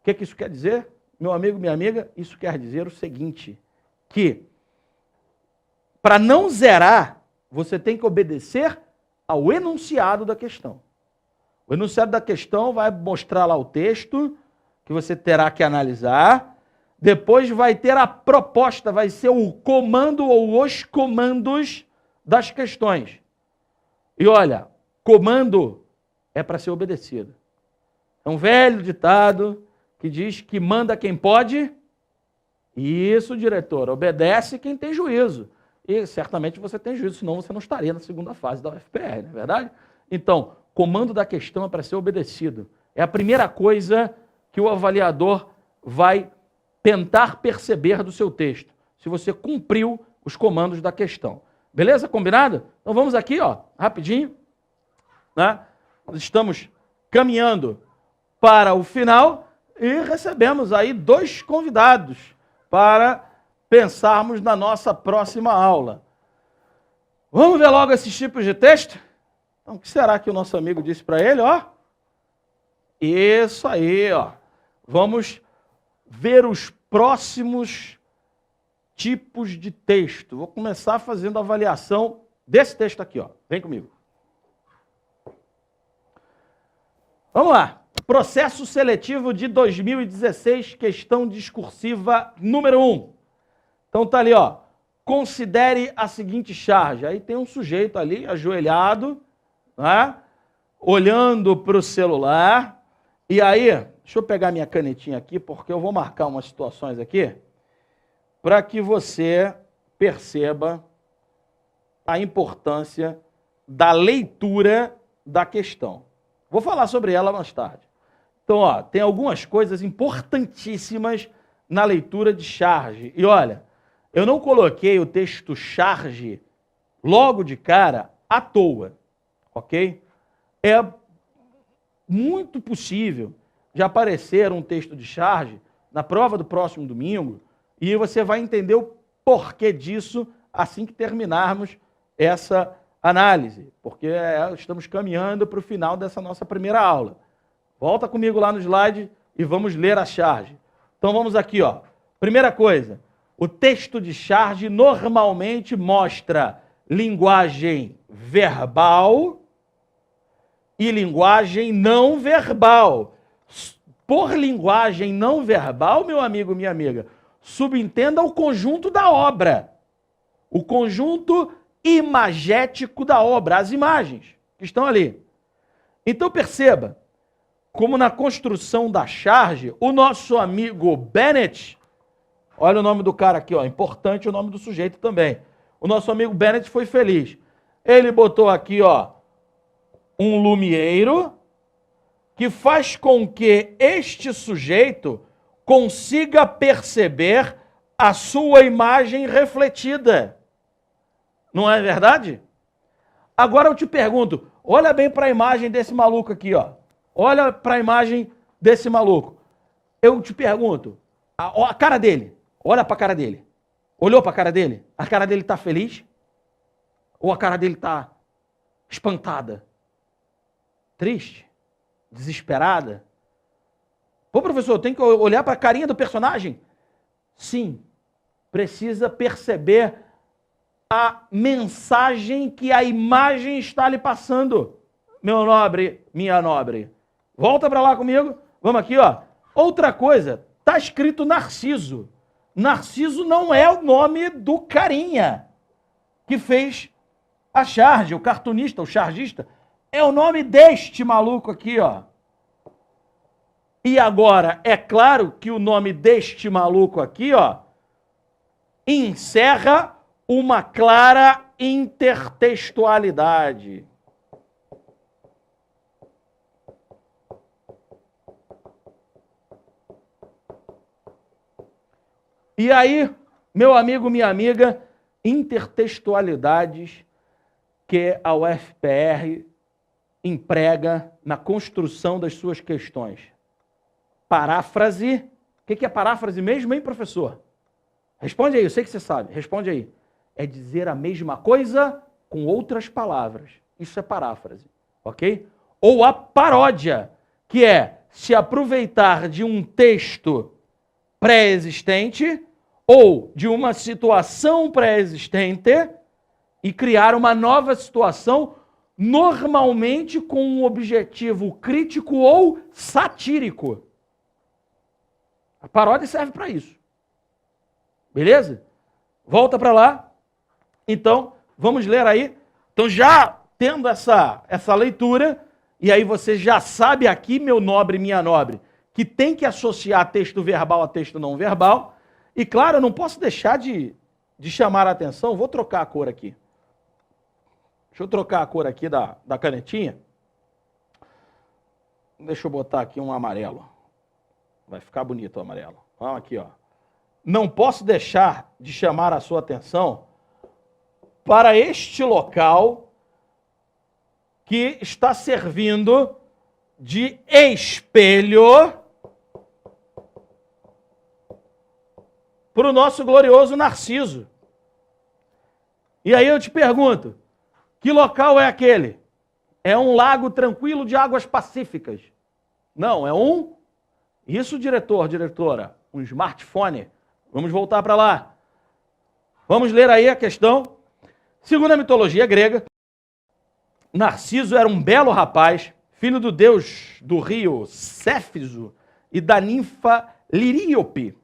O que isso quer dizer? Meu amigo, minha amiga, isso quer dizer o seguinte, que para não zerar, você tem que obedecer ao enunciado da questão. O enunciado da questão vai mostrar lá o texto que você terá que analisar. Depois vai ter a proposta, vai ser o comando ou os comandos das questões. E olha, comando é para ser obedecido. É um velho ditado que diz que manda quem pode. Isso, diretor, obedece quem tem juízo. E certamente você tem juízo, senão você não estaria na segunda fase da UFPR, não é verdade? Então, comando da questão é para ser obedecido. É a primeira coisa que o avaliador vai tentar perceber do seu texto, se você cumpriu os comandos da questão. Beleza? Combinado? Então vamos aqui, ó, rapidinho. Né? Nós estamos caminhando para o final e recebemos aí 2 convidados para pensarmos na nossa próxima aula. Vamos ver logo esses tipos de texto? Então, o que será que o nosso amigo disse para ele? Ó? Isso aí, ó. Vamos ver os próximos tipos de texto. Vou começar fazendo a avaliação desse texto aqui, ó. Vem comigo. Vamos lá. Processo seletivo de 2016, questão discursiva número 1. Então tá ali, ó. Considere a seguinte charge. Aí tem um sujeito ali, ajoelhado, né? Olhando para o celular. E aí, deixa eu pegar minha canetinha aqui, porque eu vou marcar umas situações aqui, para que você perceba a importância da leitura da questão. Vou falar sobre ela mais tarde. Então, ó, tem algumas coisas importantíssimas na leitura de charge. E olha, eu não coloquei o texto charge logo de cara à toa, ok? É muito possível de aparecer um texto de charge na prova do próximo domingo e você vai entender o porquê disso assim que terminarmos essa análise, porque estamos caminhando para o final dessa nossa primeira aula. Volta comigo lá no slide e vamos ler a charge. Então vamos aqui, ó. Primeira coisa, o texto de charge normalmente mostra linguagem verbal e linguagem não verbal. Por linguagem não verbal, meu amigo, minha amiga, subentenda o conjunto da obra, o conjunto imagético da obra, as imagens que estão ali. Então perceba, como na construção da charge, o nosso amigo Bennett, olha o nome do cara aqui, ó, importante o nome do sujeito também. O nosso amigo Bennett foi feliz. Ele botou aqui, ó, um lumieiro que faz com que este sujeito consiga perceber a sua imagem refletida. Não é verdade? Agora eu te pergunto, olha bem para a imagem desse maluco aqui, ó. Olha para a imagem desse maluco. Eu te pergunto, a cara dele, olha para a cara dele. Olhou para a cara dele? A cara dele está feliz? Ou a cara dele está espantada? Triste? Desesperada? Pô, professor, tem que olhar para a carinha do personagem? Sim, precisa perceber a mensagem que a imagem está lhe passando. Meu nobre, minha nobre. Volta para lá comigo. Vamos aqui, ó. Outra coisa, está escrito Narciso. Narciso não é o nome do carinha que fez a charge, o cartunista, o chargista. É o nome deste maluco aqui, ó. E agora, é claro que o nome deste maluco aqui, ó, encerra uma clara intertextualidade. E aí, meu amigo, minha amiga, intertextualidades que a UFPR emprega na construção das suas questões. Paráfrase. O que é paráfrase mesmo, hein, professor? Responde aí, eu sei que você sabe. Responde aí. É dizer a mesma coisa com outras palavras. Isso é paráfrase, ok? Ou a paródia, que é se aproveitar de um texto pré-existente ou de uma situação pré-existente e criar uma nova situação, normalmente com um objetivo crítico ou satírico. A paródia serve para isso. Beleza? Volta para lá. Então, vamos ler aí. Então, já tendo essa leitura, e aí você já sabe aqui, meu nobre, minha nobre, que tem que associar texto verbal a texto não verbal. E, claro, eu não posso deixar de chamar a atenção. Vou trocar a cor aqui. Deixa eu trocar a cor aqui da canetinha. Deixa eu botar aqui um amarelo. Vai ficar bonito o amarelo. Vamos aqui, ó. Não posso deixar de chamar a sua atenção para este local que está servindo de espelho para o nosso glorioso Narciso. E aí eu te pergunto, que local é aquele? É um lago tranquilo de águas pacíficas? Não, é um... Isso, diretor, diretora, um smartphone. Vamos voltar para lá. Vamos ler aí a questão. Segundo a mitologia grega, Narciso era um belo rapaz, filho do deus do rio Céfiso e da ninfa Liríope.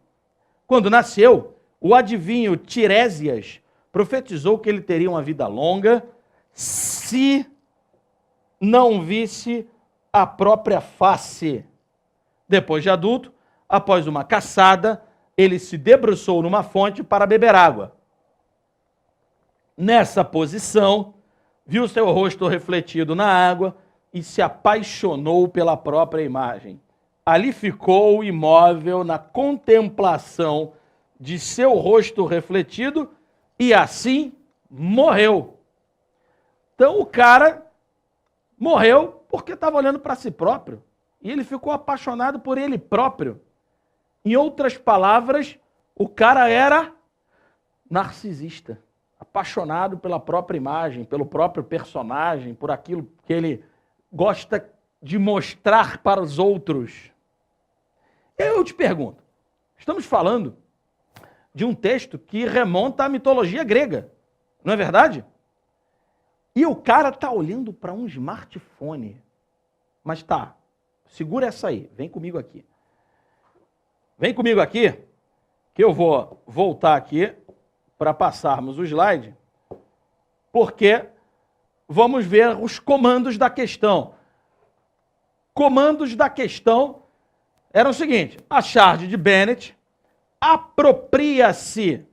Quando nasceu, o adivinho Tiresias profetizou que ele teria uma vida longa se não visse a própria face. Depois de adulto, após uma caçada, ele se debruçou numa fonte para beber água. Nessa posição, viu seu rosto refletido na água e se apaixonou pela própria imagem. Ali ficou imóvel na contemplação de seu rosto refletido e assim morreu. Então o cara morreu porque estava olhando para si próprio e ele ficou apaixonado por ele próprio. Em outras palavras, o cara era narcisista, apaixonado pela própria imagem, pelo próprio personagem, por aquilo que ele gosta de mostrar para os outros. Eu te pergunto, estamos falando de um texto que remonta à mitologia grega, não é verdade? E o cara está olhando para um smartphone. Mas tá, segura essa aí, vem comigo aqui. Vem comigo aqui, que eu vou voltar aqui para passarmos o slide, porque vamos ver os comandos da questão. Comandos da questão eram o seguinte: a charge de Bennett apropria-se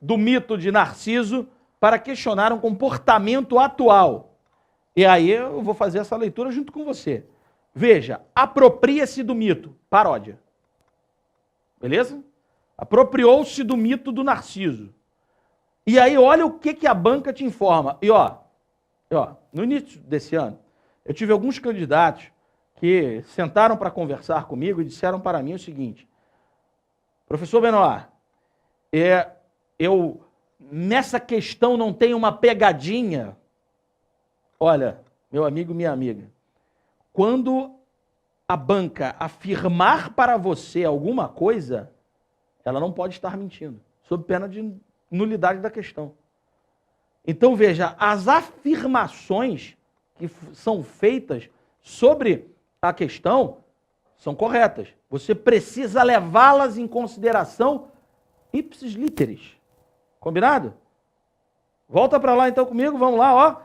do mito de Narciso para questionar um comportamento atual. E aí eu vou fazer essa leitura junto com você. Veja, apropria-se do mito, paródia. Beleza? Apropriou-se do mito do Narciso. E aí olha o que a banca te informa. E ó, no início desse ano, eu tive alguns candidatos que sentaram para conversar comigo e disseram para mim o seguinte: professor Benoit, eu nessa questão não tem uma pegadinha. Olha, meu amigo, minha amiga, quando a banca afirmar para você alguma coisa, ela não pode estar mentindo, sob pena de nulidade da questão. Então veja, as afirmações que são feitas sobre a questão são corretas. Você precisa levá-las em consideração ipsis literis. Combinado? Volta para lá então comigo, vamos lá, ó.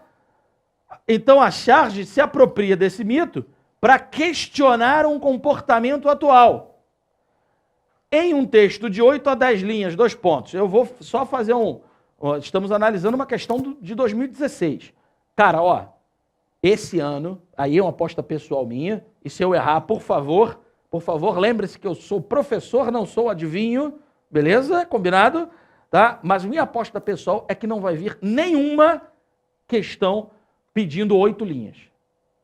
Então a charge se apropria desse mito para questionar um comportamento atual. Em um texto de 8 a 10 linhas, 2 pontos, eu vou só fazer estamos analisando uma questão de 2016. Cara, ó, esse ano, aí é uma aposta pessoal minha, e se eu errar, por favor, lembre-se que eu sou professor, não sou adivinho, beleza? Combinado? Tá? Mas minha aposta pessoal é que não vai vir nenhuma questão pedindo 8 linhas,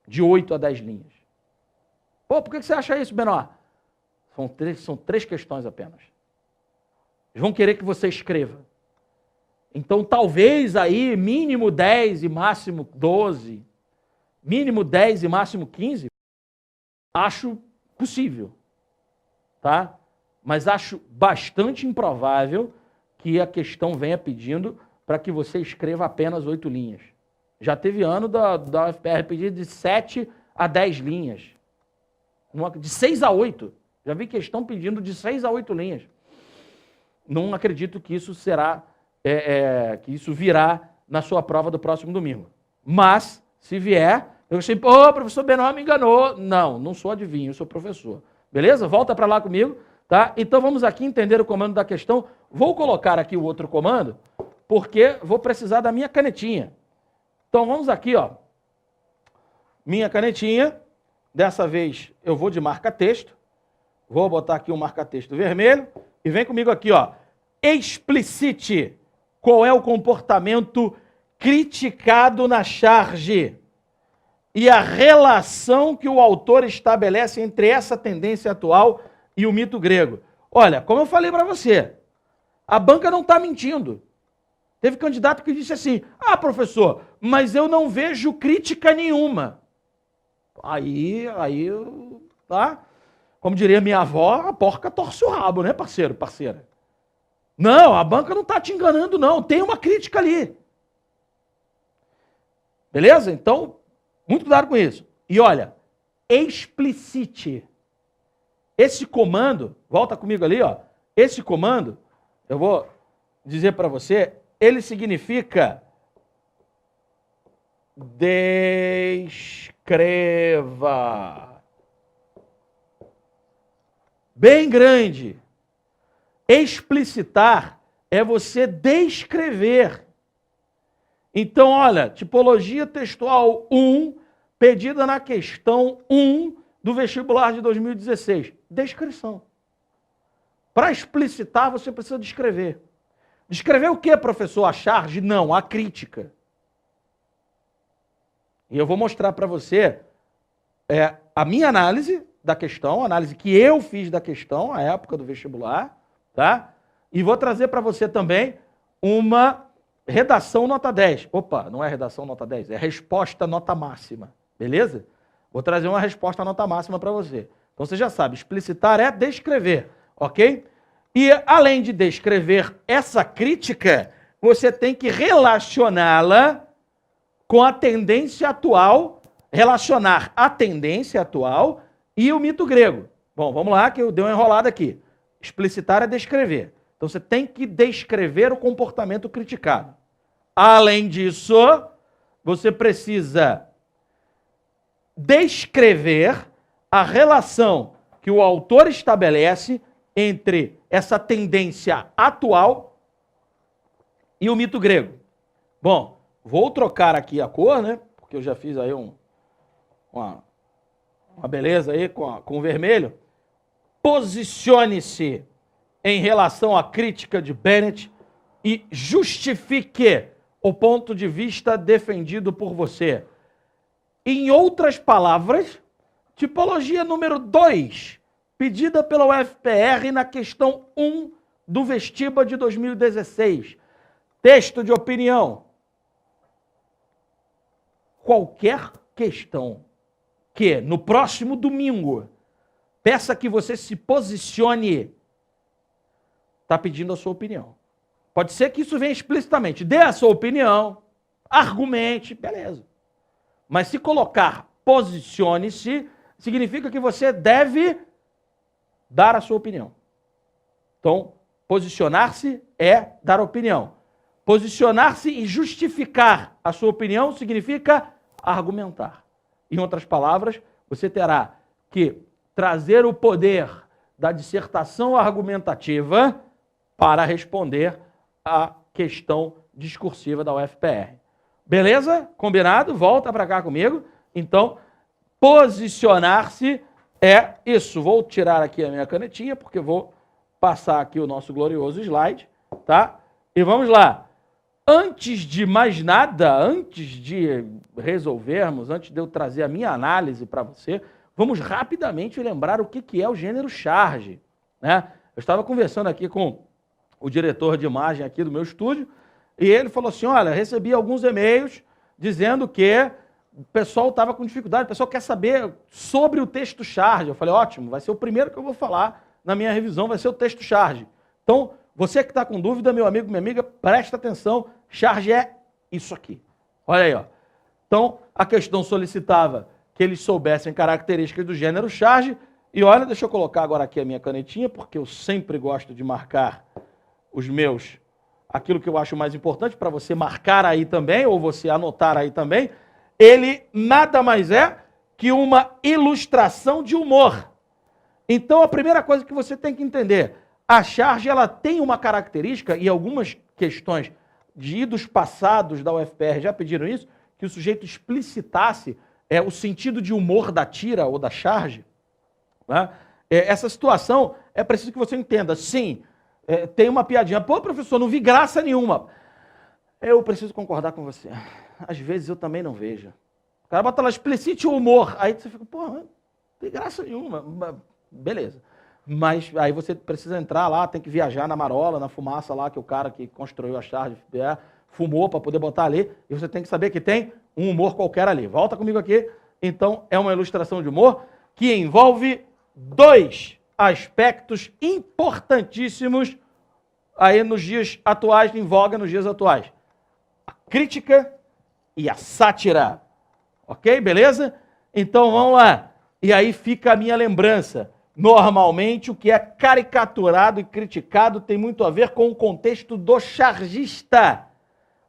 de 8 a 10 linhas. Pô, por que você acha isso, Benoit? São 3 questões apenas. Eles vão querer que você escreva. Então, talvez aí, mínimo 10 e máximo 12, mínimo 10 e máximo 15, acho possível, tá? Mas acho bastante improvável que a questão venha pedindo para que você escreva apenas 8 linhas. Já teve ano da UFPR pedindo de 7 a 10 linhas. De 6 a 8. Já vi questão pedindo de 6 a 8 linhas. Não acredito que isso será, que isso virá na sua prova do próximo domingo. Mas, se vier, eu achei, pô, professor Benoit me enganou. Não sou adivinho, eu sou professor. Beleza? Volta para lá comigo, tá? Então vamos aqui entender o comando da questão. Vou colocar aqui o outro comando, porque vou precisar da minha canetinha. Então vamos aqui, ó. Minha canetinha. Dessa vez eu vou de marca-texto. Vou botar aqui um marca-texto vermelho. E vem comigo aqui, ó. Explicite qual é o comportamento criticado na charge e a relação que o autor estabelece entre essa tendência atual e o mito grego. Olha, como eu falei para você, a banca não está mentindo. Teve candidato que disse assim: ah, professor, mas eu não vejo crítica nenhuma. Aí, tá? Como diria minha avó, a porca torce o rabo, né, parceiro, parceira? Não, a banca não está te enganando, não. Tem uma crítica ali. Beleza? Então, muito cuidado com isso. E olha, explicite. Esse comando, volta comigo ali, ó. Esse comando, eu vou dizer para você, ele significa descreva. Bem grande. Explicitar é você descrever. Então, olha, tipologia textual 1, pedida na questão 1 do vestibular de 2016. Descrição. Para explicitar, você precisa descrever. Descrever o que, professor? A charge? Não, a crítica. E eu vou mostrar para você a minha análise da questão, a análise que eu fiz da questão, à época do vestibular, tá? E vou trazer para você também uma redação nota 10. Opa, não é redação nota 10, é resposta nota máxima, beleza? Vou trazer uma resposta nota máxima para você. Então você já sabe, explicitar é descrever, ok? E além de descrever essa crítica, você tem que relacioná-la com a tendência atual, relacionar a tendência atual e o mito grego. Bom, vamos lá que eu dei uma enrolada aqui. Explicitar é descrever. Então você tem que descrever o comportamento criticado. Além disso, você precisa descrever a relação que o autor estabelece entre essa tendência atual e o mito grego. Bom, vou trocar aqui a cor, né? Porque eu já fiz aí uma beleza aí com o vermelho. Posicione-se em relação à crítica de Bennett e justifique o ponto de vista defendido por você. Em outras palavras, tipologia número 2, pedida pela UFPR na questão 1 do Vestiba de 2016. Texto de opinião. Qualquer questão que no próximo domingo peça que você se posicione, está pedindo a sua opinião. Pode ser que isso venha explicitamente. Dê a sua opinião, argumente, beleza. Mas se colocar posicione-se, significa que você deve dar a sua opinião. Então, posicionar-se é dar opinião. Posicionar-se e justificar a sua opinião significa argumentar. Em outras palavras, você terá que trazer o poder da dissertação argumentativa para responder à questão discursiva da UFPR. Beleza? Combinado? Volta para cá comigo. Então, posicionar-se é isso. Vou tirar aqui a minha canetinha, porque vou passar aqui o nosso glorioso slide, tá? E vamos lá. Antes de mais nada, antes de resolvermos, antes de eu trazer a minha análise para você, vamos rapidamente lembrar o que é o gênero charge, né? Eu estava conversando aqui com o diretor de imagem aqui do meu estúdio, e ele falou assim, olha, recebi alguns e-mails dizendo que o pessoal estava com dificuldade, o pessoal quer saber sobre o texto charge. Eu falei, ótimo, vai ser o primeiro que eu vou falar na minha revisão, vai ser o texto charge. Então, você que está com dúvida, meu amigo, minha amiga, presta atenção, charge é isso aqui. Olha aí, ó. Então, a questão solicitava que eles soubessem características do gênero charge, e olha, deixa eu colocar agora aqui a minha canetinha, porque eu sempre gosto de marcar aquilo que eu acho mais importante para você marcar aí também, ou você anotar aí também. Ele nada mais é que uma ilustração de humor. Então, a primeira coisa que você tem que entender, a charge ela tem uma característica, e algumas questões de idos passados da UFPR já pediram isso, que o sujeito explicitasse o sentido de humor da tira ou da charge. Né? Essa situação é preciso que você entenda. Sim, tem uma piadinha. Pô, professor, não vi graça nenhuma. Eu preciso concordar com você. Às vezes eu também não vejo. O cara bota lá, explicite o humor. Aí você fica, pô, não tem graça nenhuma. Beleza. Mas aí você precisa entrar lá, tem que viajar na marola, na fumaça lá, que o cara que construiu a charge fumou para poder botar ali. E você tem que saber que tem um humor qualquer ali. Volta comigo aqui. Então, é uma ilustração de humor que envolve dois aspectos importantíssimos aí nos dias atuais, em voga nos dias atuais. A crítica e a sátira. Ok? Beleza? Então vamos lá. E aí fica a minha lembrança. Normalmente o que é caricaturado e criticado tem muito a ver com o contexto do chargista.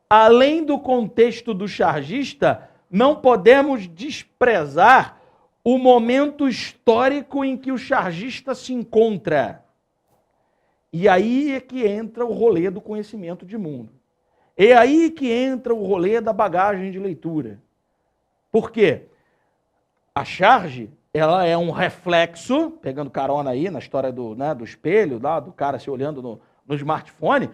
Além do contexto do chargista, não podemos desprezar o momento histórico em que o chargista se encontra. E aí é que entra o rolê do conhecimento de mundo. É aí que entra o rolê da bagagem de leitura. Por quê? A charge ela é um reflexo, pegando carona aí na história do, né, do espelho, do cara se olhando no smartphone,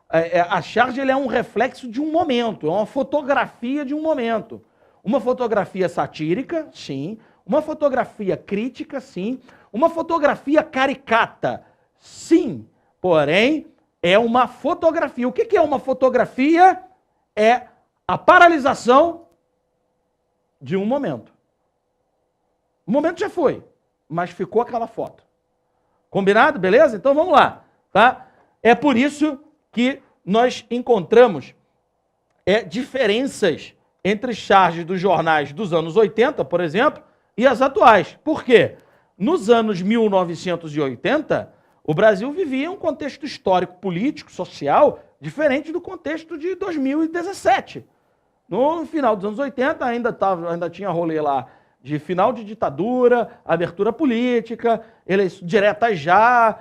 a charge é um reflexo de um momento, é uma fotografia de um momento. Uma fotografia satírica, sim. Uma fotografia crítica, sim. Uma fotografia caricata, sim. Porém, é uma fotografia. O que é uma fotografia? É a paralisação de um momento. O momento já foi, mas ficou aquela foto. Combinado? Beleza? Então vamos lá. Tá? É por isso que nós encontramos diferenças entre charges dos jornais dos anos 80, por exemplo, e as atuais. Por quê? Nos anos 1980, o Brasil vivia um contexto histórico, político, social, diferente do contexto de 2017. No final dos anos 80, ainda tinha rolê lá de final de ditadura, abertura política, eleições diretas já,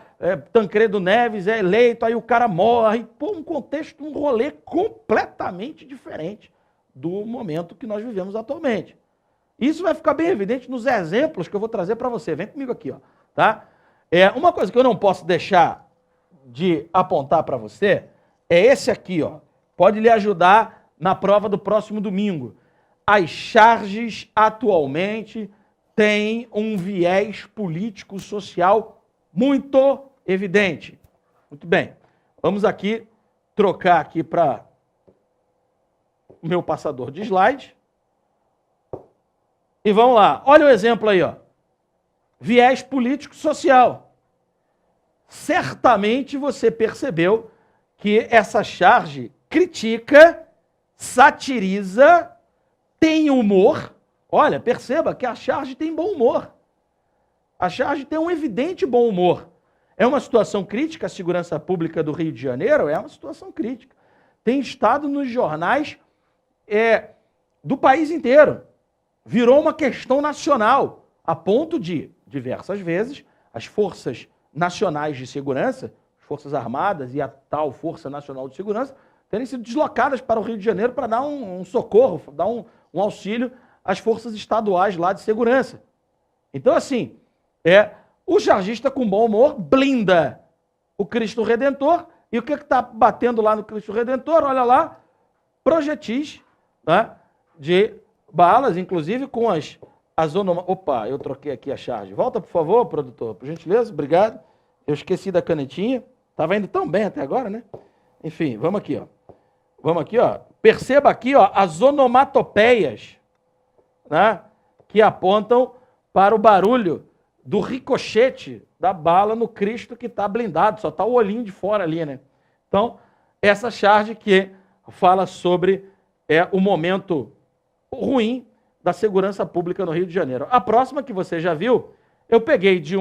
Tancredo Neves é eleito, aí o cara morre. Pô, um contexto, um rolê completamente diferente do momento que nós vivemos atualmente. Isso vai ficar bem evidente nos exemplos que eu vou trazer para você. Vem comigo aqui, ó, tá? Uma coisa que eu não posso deixar de apontar para você é esse aqui, ó. Pode lhe ajudar na prova do próximo domingo. As charges atualmente têm um viés político-social muito evidente. Muito bem. Vamos aqui trocar aqui para o meu passador de slide. E vamos lá. Olha o exemplo aí, ó. Viés político-social. Certamente você percebeu que essa charge critica, satiriza, tem humor. Olha, perceba que a charge tem bom humor. A charge tem um evidente bom humor. É uma situação crítica, a segurança pública do Rio de Janeiro é uma situação crítica. Tem estado nos jornais do país inteiro. Virou uma questão nacional, a ponto de, diversas vezes, as forças nacionais de segurança, as Forças Armadas e a tal Força Nacional de Segurança, terem sido deslocadas para o Rio de Janeiro para dar um socorro, dar um auxílio às forças estaduais lá de segurança. Então, assim, o chargista com bom humor blinda o Cristo Redentor. E o que está batendo lá no Cristo Redentor? Olha lá, projetis, né, de balas, inclusive com as Opa, eu troquei aqui a charge. Volta, por favor, produtor, por gentileza, obrigado. Eu esqueci da canetinha. Estava indo tão bem até agora, né? Enfim, vamos aqui, ó. Vamos aqui, ó. Perceba aqui, ó, as onomatopeias, né, que apontam para o barulho do ricochete da bala no Cristo que está blindado. Só está o olhinho de fora ali, né? Então, essa charge que fala sobre o momento ruim da segurança pública no Rio de Janeiro. A próxima que você já viu, eu peguei de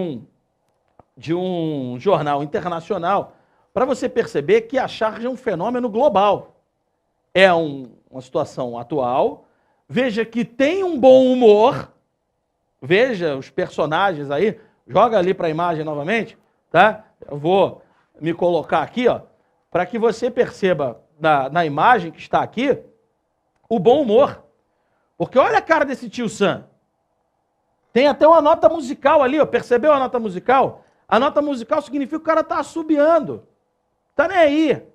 um jornal internacional para você perceber que a charge é um fenômeno global. É uma situação atual. Veja que tem um bom humor. Veja os personagens aí. Joga ali para a imagem novamente, tá? Eu vou me colocar aqui, ó, para que você perceba na imagem que está aqui o bom humor. Porque olha a cara desse tio Sam. Tem até uma nota musical ali, ó. Percebeu a nota musical? A nota musical significa que o cara está assobiando. Tá nem aí.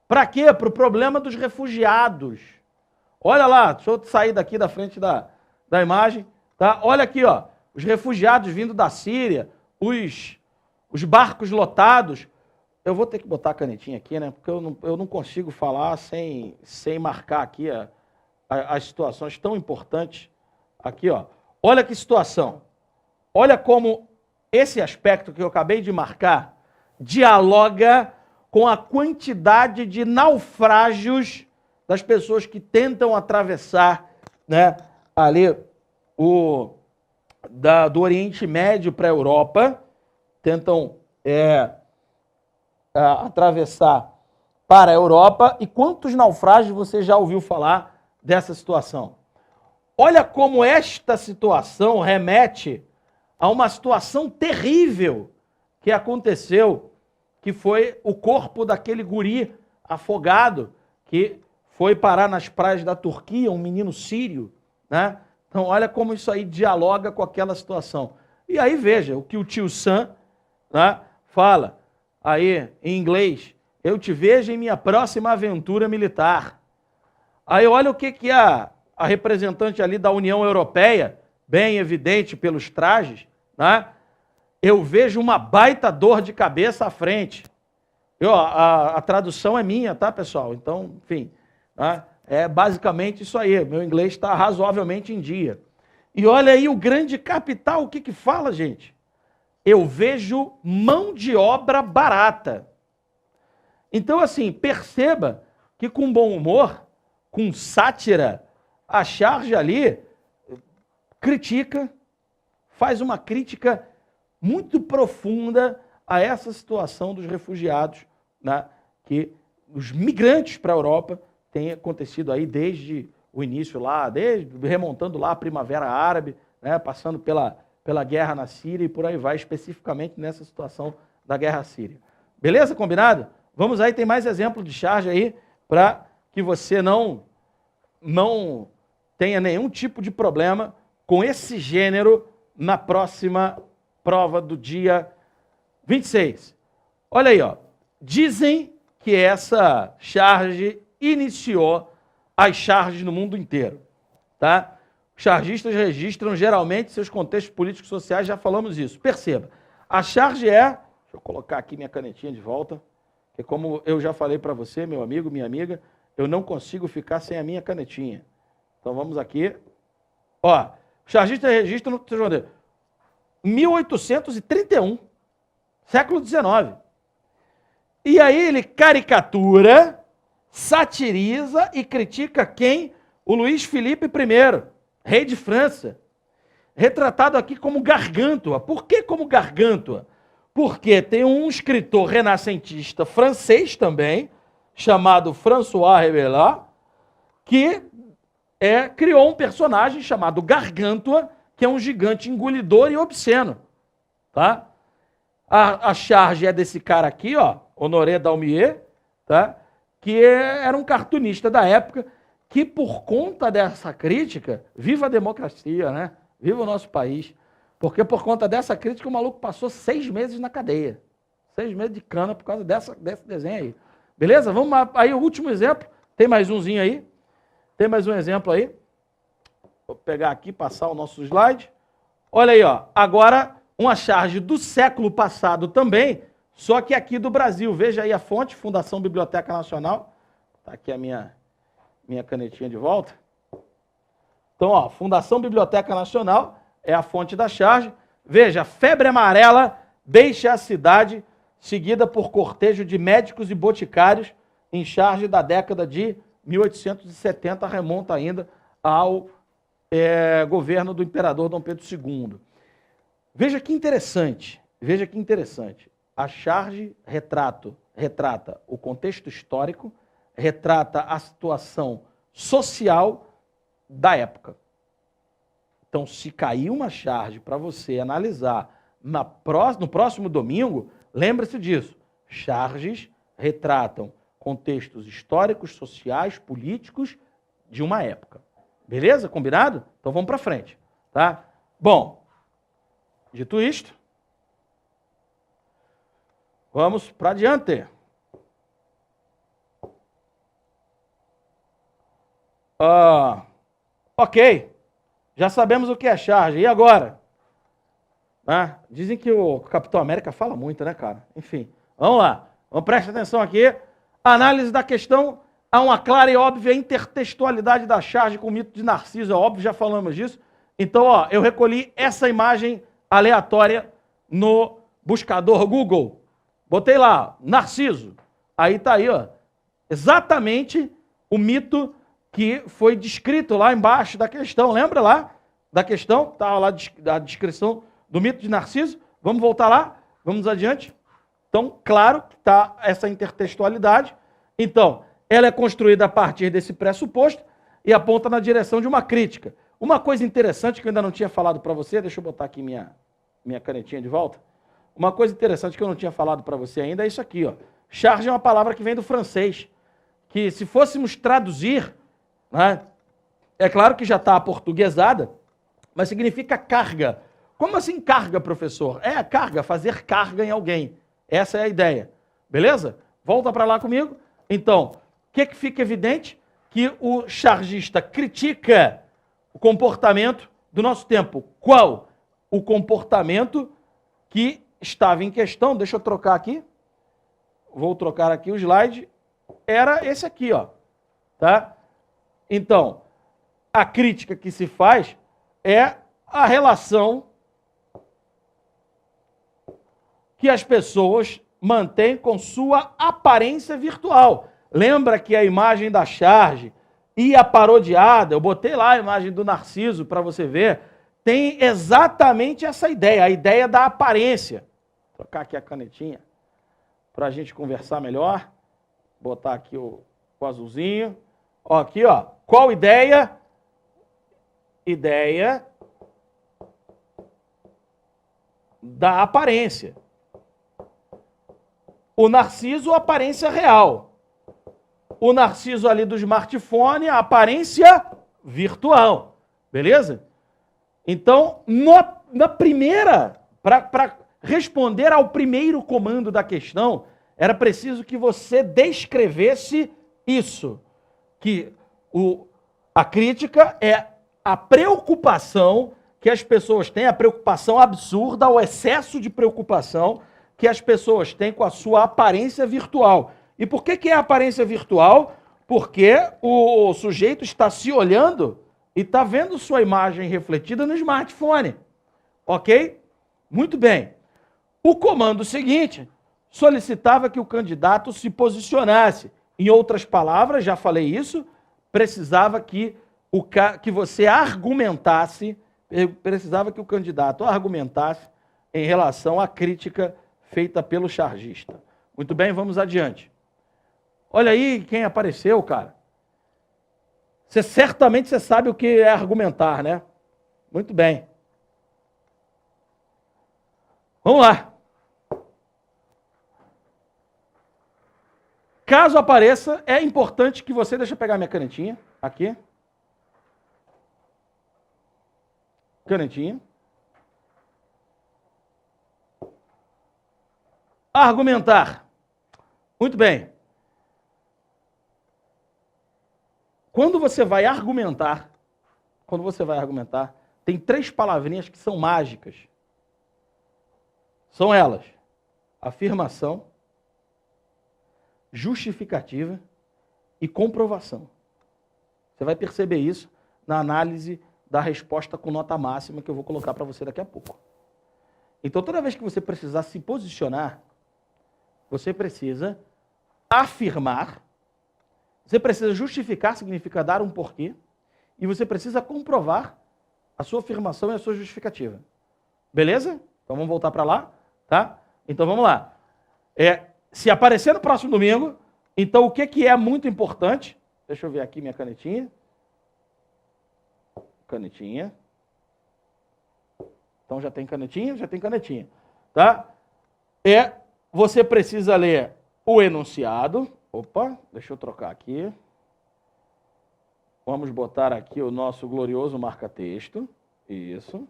Para quê? Para o problema dos refugiados. Olha lá, deixa eu sair daqui da frente da imagem. Tá? Olha aqui, ó. Os refugiados vindo da Síria, os barcos lotados. Eu vou ter que botar a canetinha aqui, né? Porque eu não consigo falar sem marcar aqui as situações tão importantes. Aqui, ó. Olha que situação. Olha como esse aspecto que eu acabei de marcar dialoga com a quantidade de naufrágios das pessoas que tentam atravessar, né, ali do Oriente Médio para a Europa, tentam atravessar para a Europa. E quantos naufrágios você já ouviu falar dessa situação? Olha como esta situação remete a uma situação terrível que aconteceu, que foi o corpo daquele guri afogado que foi parar nas praias da Turquia, um menino sírio, né, Então, olha como isso aí dialoga com aquela situação. E aí, veja, o que o tio Sam, né, fala aí em inglês: eu te vejo em minha próxima aventura militar. Aí olha o que a representante ali da União Europeia, bem evidente pelos trajes, né, eu vejo uma baita dor de cabeça à frente. A tradução é minha, tá, pessoal? Então, enfim, né, é basicamente isso aí. Meu inglês está razoavelmente em dia. E olha aí o grande capital, o que fala, gente? Eu vejo mão de obra barata. Então, assim, perceba que com bom humor, com sátira, a charge ali critica, faz uma crítica muito profunda a essa situação dos refugiados, né, que os migrantes para a Europa têm acontecido aí desde o início lá, remontando lá a Primavera Árabe, né, passando pela guerra na Síria e por aí vai, especificamente nessa situação da guerra síria. Beleza? Combinado? Vamos aí, tem mais exemplo de charge aí, para que você não tenha nenhum tipo de problema com esse gênero na próxima prova do dia 26. Olha aí, ó. Dizem que essa charge iniciou as charges no mundo inteiro, tá? Os chargistas registram geralmente seus contextos políticos e sociais, já falamos isso. Perceba, a charge deixa eu colocar aqui minha canetinha de volta, que como eu já falei para você, meu amigo, minha amiga, eu não consigo ficar sem a minha canetinha. Então vamos aqui. Ó, os chargistas registram, 1831, século XIX. E aí ele caricatura, satiriza e critica quem? O Luís Filipe I, rei de França, retratado aqui como Gargantua. Por que como Gargantua? Porque tem um escritor renascentista francês também, chamado François Rabelais, que criou um personagem chamado Gargantua, que é um gigante engolidor e obsceno. Tá? A charge é desse cara aqui, ó, Honoré Daumier, tá? Que era um cartunista da época, que por conta dessa crítica, viva a democracia, né? Viva o nosso país. Porque por conta dessa crítica o maluco passou 6 meses na cadeia. 6 meses de cana por causa desse desenho aí. Beleza? Vamos aí, o último exemplo. Tem mais umzinho aí? Tem mais um exemplo aí? Vou pegar aqui, passar o nosso slide. Olha aí, ó. Agora, uma charge do século passado também, só que aqui do Brasil. Veja aí a fonte, Fundação Biblioteca Nacional. Está aqui a minha canetinha de volta. Então, ó, Fundação Biblioteca Nacional é a fonte da charge. Veja, febre amarela deixa a cidade, seguida por cortejo de médicos e boticários, em charge da década de 1870, remonta ainda ao governo do imperador Dom Pedro II. Veja que interessante, a charge retrata o contexto histórico, retrata a situação social da época. Então, se cair uma charge para você analisar no próximo domingo, lembre-se disso. Charges retratam contextos históricos, sociais, políticos de uma época. Beleza? Combinado? Então vamos para frente. Tá? Bom, dito isto, vamos para adiante. Ok. Já sabemos o que é charge. E agora? Dizem que o Capitão América fala muito, né, cara? Enfim, vamos lá. Preste atenção aqui. Análise da questão. Há uma clara e óbvia intertextualidade da charge com o mito de Narciso. É óbvio, já falamos disso. Então, ó, eu recolhi essa imagem aleatória no buscador Google. Botei lá, Narciso. Aí tá aí, ó. Exatamente o mito que foi descrito lá embaixo da questão. Lembra lá da questão? Estava lá a descrição do mito de Narciso. Vamos voltar lá? Vamos adiante? Então, claro que está essa intertextualidade. Então, ela é construída a partir desse pressuposto e aponta na direção de uma crítica. Uma coisa interessante que eu ainda não tinha falado para você, deixa eu botar aqui minha canetinha de volta. Uma coisa interessante que eu não tinha falado para você ainda é isso aqui, ó. Charge é uma palavra que vem do francês, que se fôssemos traduzir, né, é claro que já está aportuguesada, mas significa carga. Como assim carga, professor? É carga, fazer carga em alguém. Essa é a ideia. Beleza? Volta para lá comigo. Então, o que fica evidente? Que o chargista critica o comportamento do nosso tempo. Qual? O comportamento que estava em questão. Deixa eu trocar aqui. Vou trocar aqui o slide. Era esse aqui, ó. Tá? Então, a crítica que se faz é a relação que as pessoas mantêm com sua aparência virtual. Lembra que a imagem da charge e a parodiada, eu botei lá a imagem do Narciso para você ver, tem exatamente essa ideia, a ideia da aparência. Vou trocar aqui a canetinha para a gente conversar melhor. Botar aqui o azulzinho. Ó, aqui, ó. Qual ideia? Ideia da aparência. O Narciso, aparência real. O Narciso ali do smartphone, a aparência virtual. Beleza? Então, na primeira, para responder ao primeiro comando da questão, era preciso que você descrevesse isso. Que a crítica é a preocupação que as pessoas têm, a preocupação absurda, o excesso de preocupação que as pessoas têm com a sua aparência virtual. E por que é aparência virtual? Porque o sujeito está se olhando e está vendo sua imagem refletida no smartphone. Ok? Muito bem. O comando seguinte solicitava que o candidato se posicionasse. Em outras palavras, já falei isso, precisava que você argumentasse, precisava que o candidato argumentasse em relação à crítica feita pelo chargista. Muito bem, vamos adiante. Olha aí quem apareceu, cara. Certamente você sabe o que é argumentar, né? Muito bem. Vamos lá. Caso apareça, é importante que você... Deixa eu pegar minha canetinha. Aqui. Canetinha. Argumentar. Muito bem. Quando você vai argumentar, tem 3 palavrinhas que são mágicas. São elas: afirmação, justificativa e comprovação. Você vai perceber isso na análise da resposta com nota máxima que eu vou colocar para você daqui a pouco. Então, toda vez que você precisar se posicionar, você precisa afirmar, você precisa justificar, significa dar um porquê, e você precisa comprovar a sua afirmação e a sua justificativa. Beleza? Então vamos voltar para lá, tá? Então vamos lá. Se aparecer no próximo domingo, então o que é muito importante? Deixa eu ver aqui minha canetinha. Canetinha. Então já tem canetinha? Já tem canetinha. Tá? Você precisa ler o enunciado. Opa, deixa eu trocar aqui. Vamos botar aqui o nosso glorioso marca-texto. Isso.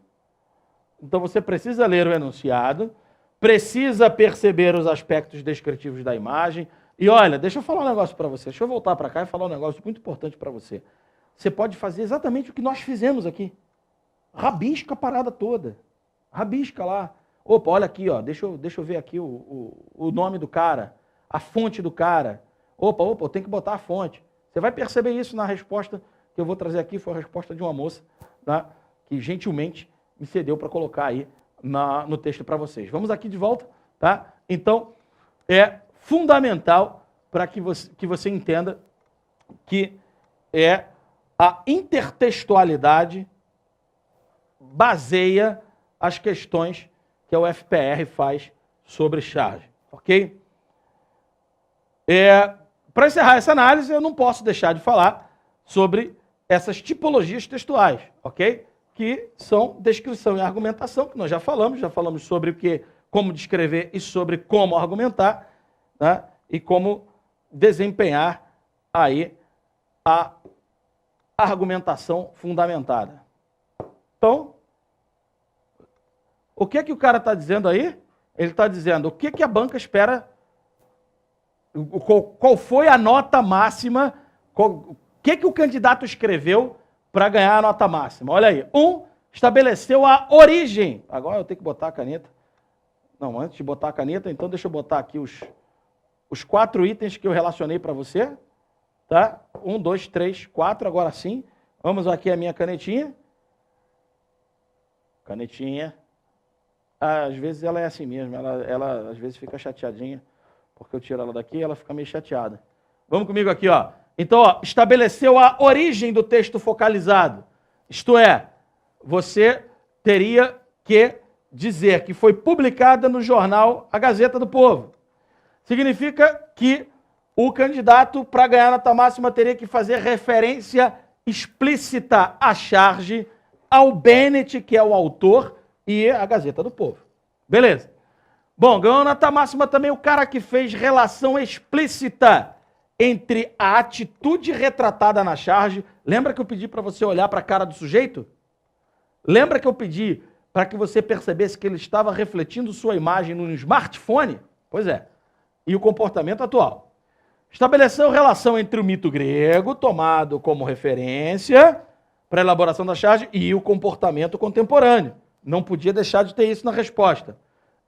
Então você precisa ler o enunciado, precisa perceber os aspectos descritivos da imagem. E olha, deixa eu falar um negócio para você. Deixa eu voltar para cá e falar um negócio muito importante para você. Você pode fazer exatamente o que nós fizemos aqui. Rabisca a parada toda. Rabisca lá. Opa, olha aqui, ó. Deixa eu ver aqui o nome do cara, a fonte do cara. Opa, eu tenho que botar a fonte. Você vai perceber isso na resposta que eu vou trazer aqui. Foi a resposta de uma moça, tá? Que gentilmente me cedeu para colocar aí no texto para vocês. Vamos aqui de volta, tá? Então, é fundamental para que você entenda que a intertextualidade baseia as questões que o FPR faz sobre charge, ok? Para encerrar essa análise, eu não posso deixar de falar sobre essas tipologias textuais, ok? Que são descrição e argumentação, que nós já falamos sobre como descrever e sobre como argumentar, né? E como desempenhar aí a argumentação fundamentada. Então, o que o cara está dizendo aí? Ele está dizendo o que a banca espera, qual foi a nota máxima, o que o candidato escreveu para ganhar a nota máxima. Olha aí. Estabeleceu a origem. Agora eu tenho que botar a caneta. Não, antes de botar a caneta, então deixa eu botar aqui os 4 itens que eu relacionei para você. Tá? 1, 2, 3, 4, agora sim. Vamos aqui a minha canetinha. Canetinha. Às vezes ela é assim mesmo, ela às vezes fica chateadinha, porque eu tiro ela daqui e ela fica meio chateada. Vamos comigo aqui, ó. Então, ó, estabeleceu a origem do texto focalizado. Isto é, você teria que dizer que foi publicada no jornal A Gazeta do Povo. Significa que o candidato, para ganhar a nota máxima, teria que fazer referência explícita à charge, ao Bennett, que é o autor, e a Gazeta do Povo. Beleza. Bom, ganhou nota máxima também o cara que fez relação explícita entre a atitude retratada na charge. Lembra que eu pedi para você olhar para a cara do sujeito? Lembra que eu pedi para que você percebesse que ele estava refletindo sua imagem no smartphone? Pois é. E o comportamento atual. Estabeleceu relação entre o mito grego, tomado como referência para a elaboração da charge, e o comportamento contemporâneo. Não podia deixar de ter isso na resposta.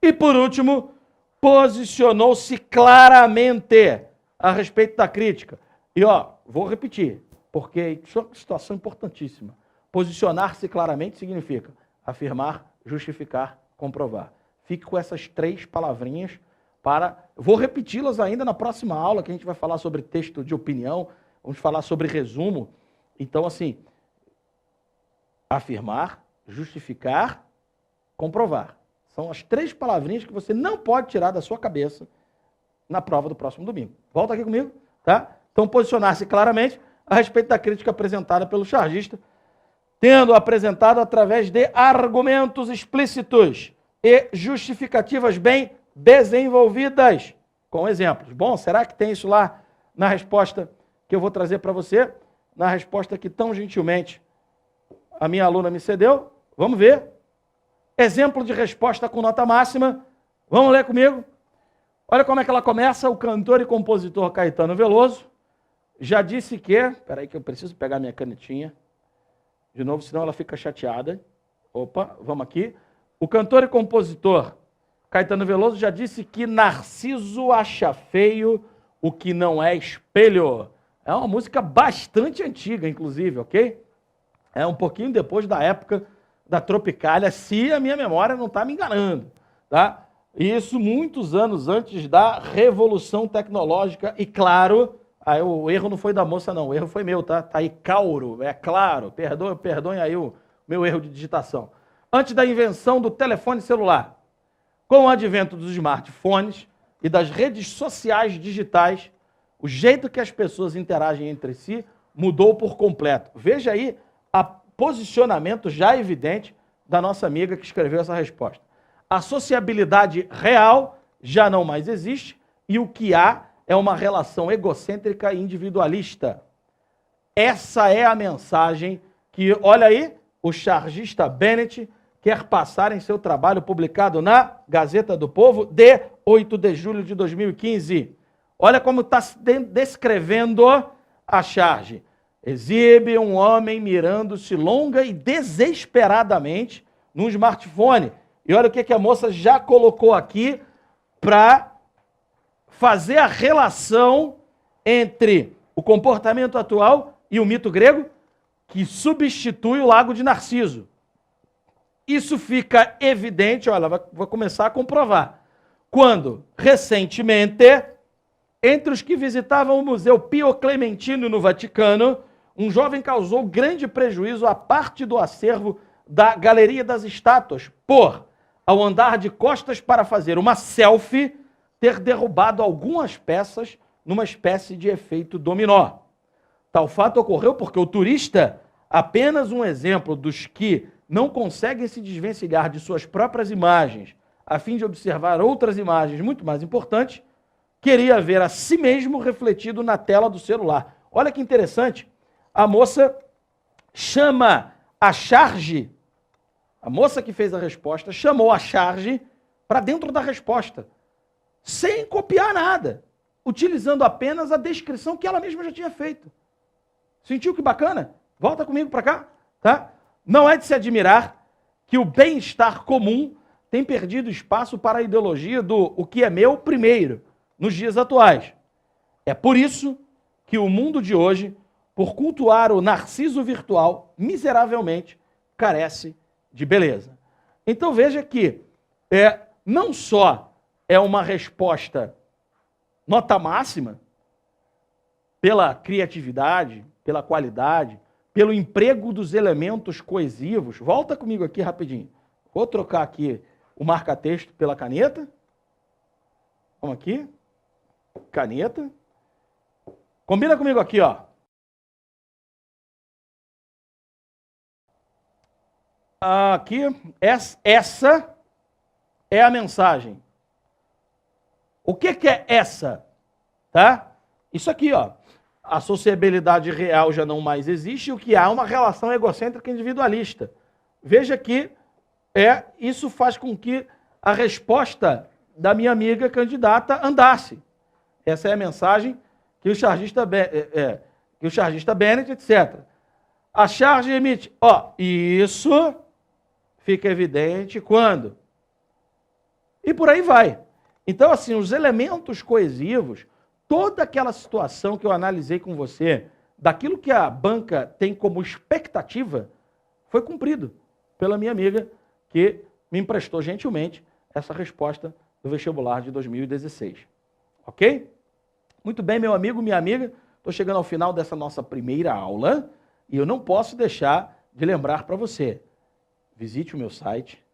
E, por último, posicionou-se claramente a respeito da crítica. E, ó, vou repetir, porque isso é uma situação importantíssima. Posicionar-se claramente significa afirmar, justificar, comprovar. Fique com essas 3 palavrinhas para... Vou repeti-las ainda na próxima aula, que a gente vai falar sobre texto de opinião, vamos falar sobre resumo. Então, assim, afirmar, justificar, comprovar. São as 3 palavrinhas que você não pode tirar da sua cabeça na prova do próximo domingo. Volta aqui comigo, tá? Então, posicionar-se claramente a respeito da crítica apresentada pelo chargista, tendo apresentado através de argumentos explícitos e justificativas bem desenvolvidas, com exemplos. Bom, será que tem isso lá na resposta que eu vou trazer para você? Na resposta que tão gentilmente a minha aluna me cedeu? Vamos ver. Exemplo de resposta com nota máxima. Vamos ler comigo? Olha como é que ela começa. O cantor e compositor Caetano Veloso já disse que... Espera aí que eu preciso pegar minha canetinha. De novo, senão ela fica chateada. Opa, vamos aqui. O cantor e compositor Caetano Veloso já disse que Narciso acha feio o que não é espelho. É uma música bastante antiga, inclusive, ok? É um pouquinho depois da época da Tropicália, se a minha memória não está me enganando, tá? Isso muitos anos antes da Revolução Tecnológica e, claro, aí o erro não foi da moça, não, o erro foi meu, tá? Tá aí, Cauro, é claro, perdoem aí o meu erro de digitação. Antes da invenção do telefone celular, com o advento dos smartphones e das redes sociais digitais, o jeito que as pessoas interagem entre si mudou por completo. Veja aí o posicionamento já evidente da nossa amiga que escreveu essa resposta. A sociabilidade real já não mais existe e o que há é uma relação egocêntrica e individualista. Essa é a mensagem que, olha aí, o chargista Bennett quer passar em seu trabalho publicado na Gazeta do Povo de 8 de julho de 2015. Olha como está descrevendo a charge. Exibe um homem mirando-se longa e desesperadamente num smartphone. E olha o que a moça já colocou aqui para fazer a relação entre o comportamento atual e o mito grego, que substitui o Lago de Narciso. Isso fica evidente, olha, vou começar a comprovar. Quando, recentemente, entre os que visitavam o Museu Pio Clementino no Vaticano, um jovem causou grande prejuízo à parte do acervo da Galeria das Estátuas, por, ao andar de costas para fazer uma selfie, ter derrubado algumas peças numa espécie de efeito dominó. Tal fato ocorreu porque o turista, apenas um exemplo dos que não conseguem se desvencilhar de suas próprias imagens, a fim de observar outras imagens muito mais importantes, queria ver a si mesmo refletido na tela do celular. Olha que interessante, a moça chama a charge A moça que fez a resposta chamou a charge para dentro da resposta, sem copiar nada, utilizando apenas a descrição que ela mesma já tinha feito. Sentiu que bacana? Volta comigo para cá, tá? Não é de se admirar que o bem-estar comum tem perdido espaço para a ideologia do o que é meu primeiro, nos dias atuais. É por isso que o mundo de hoje, por cultuar o narciso virtual, miseravelmente carece de beleza. Então veja que não só é uma resposta nota máxima pela criatividade, pela qualidade, pelo emprego dos elementos coesivos. Volta comigo aqui rapidinho. Vou trocar aqui o marca-texto pela caneta. Vamos aqui. Caneta. Combina comigo aqui, ó. Aqui, essa é a mensagem. O que é essa? Tá? Isso aqui, ó. A sociabilidade real já não mais existe, o que há é uma relação egocêntrica individualista. Veja que isso faz com que a resposta da minha amiga candidata andasse. Essa é a mensagem que o chargista Bennett, etc. A charge emite, isso fica evidente quando? E por aí vai. Então, assim, os elementos coesivos, toda aquela situação que eu analisei com você, daquilo que a banca tem como expectativa, foi cumprido pela minha amiga, que me emprestou gentilmente essa resposta do vestibular de 2016. Ok? Muito bem, meu amigo, minha amiga, estou chegando ao final dessa nossa primeira aula e eu não posso deixar de lembrar para você, visite o meu site,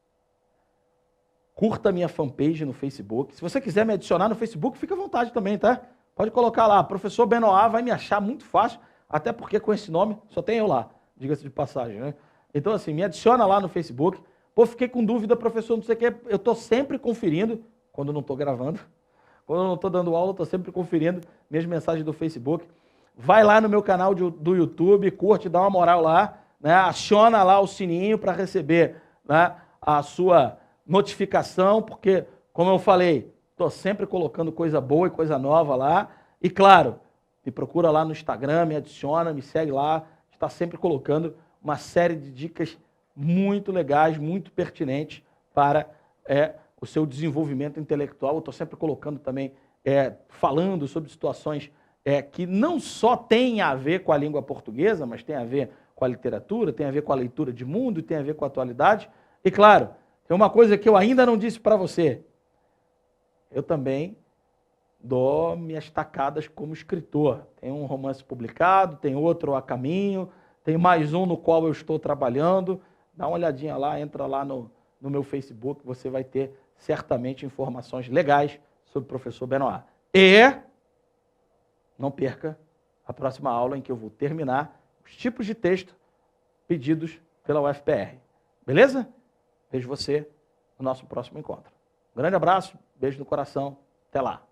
curta a minha fanpage no Facebook. Se você quiser me adicionar no Facebook, fica à vontade também, tá? Pode colocar lá, Professor Benoit, vai me achar muito fácil, até porque com esse nome só tem eu lá, diga-se de passagem, né? Então, assim, me adiciona lá no Facebook. Pô, fiquei com dúvida, professor, não sei o quê. Eu estou sempre conferindo, quando não estou gravando, quando eu não estou dando aula, estou sempre conferindo minhas mensagens do Facebook. Vai lá no meu canal do YouTube, curte, dá uma moral lá, né? Aciona lá o sininho para receber, né, a sua notificação, porque, como eu falei, estou sempre colocando coisa boa e coisa nova lá. E, claro, me procura lá no Instagram, me adiciona, me segue lá. Está sempre colocando uma série de dicas muito legais, muito pertinentes para o seu desenvolvimento intelectual. Eu estou sempre colocando também, falando sobre situações que não só têm a ver com a língua portuguesa, mas tem a ver com a literatura, tem a ver com a leitura de mundo, tem a ver com a atualidade. E, claro, tem uma coisa que eu ainda não disse para você. Eu também dou minhas tacadas como escritor. Tem um romance publicado, tem outro a caminho, tem mais um no qual eu estou trabalhando. Dá uma olhadinha lá, entra lá no meu Facebook, você vai ter certamente informações legais sobre o professor Benoit. E não perca a próxima aula em que eu vou terminar os tipos de texto pedidos pela UFPR. Beleza? Vejo você no nosso próximo encontro. Um grande abraço, beijo no coração, até lá.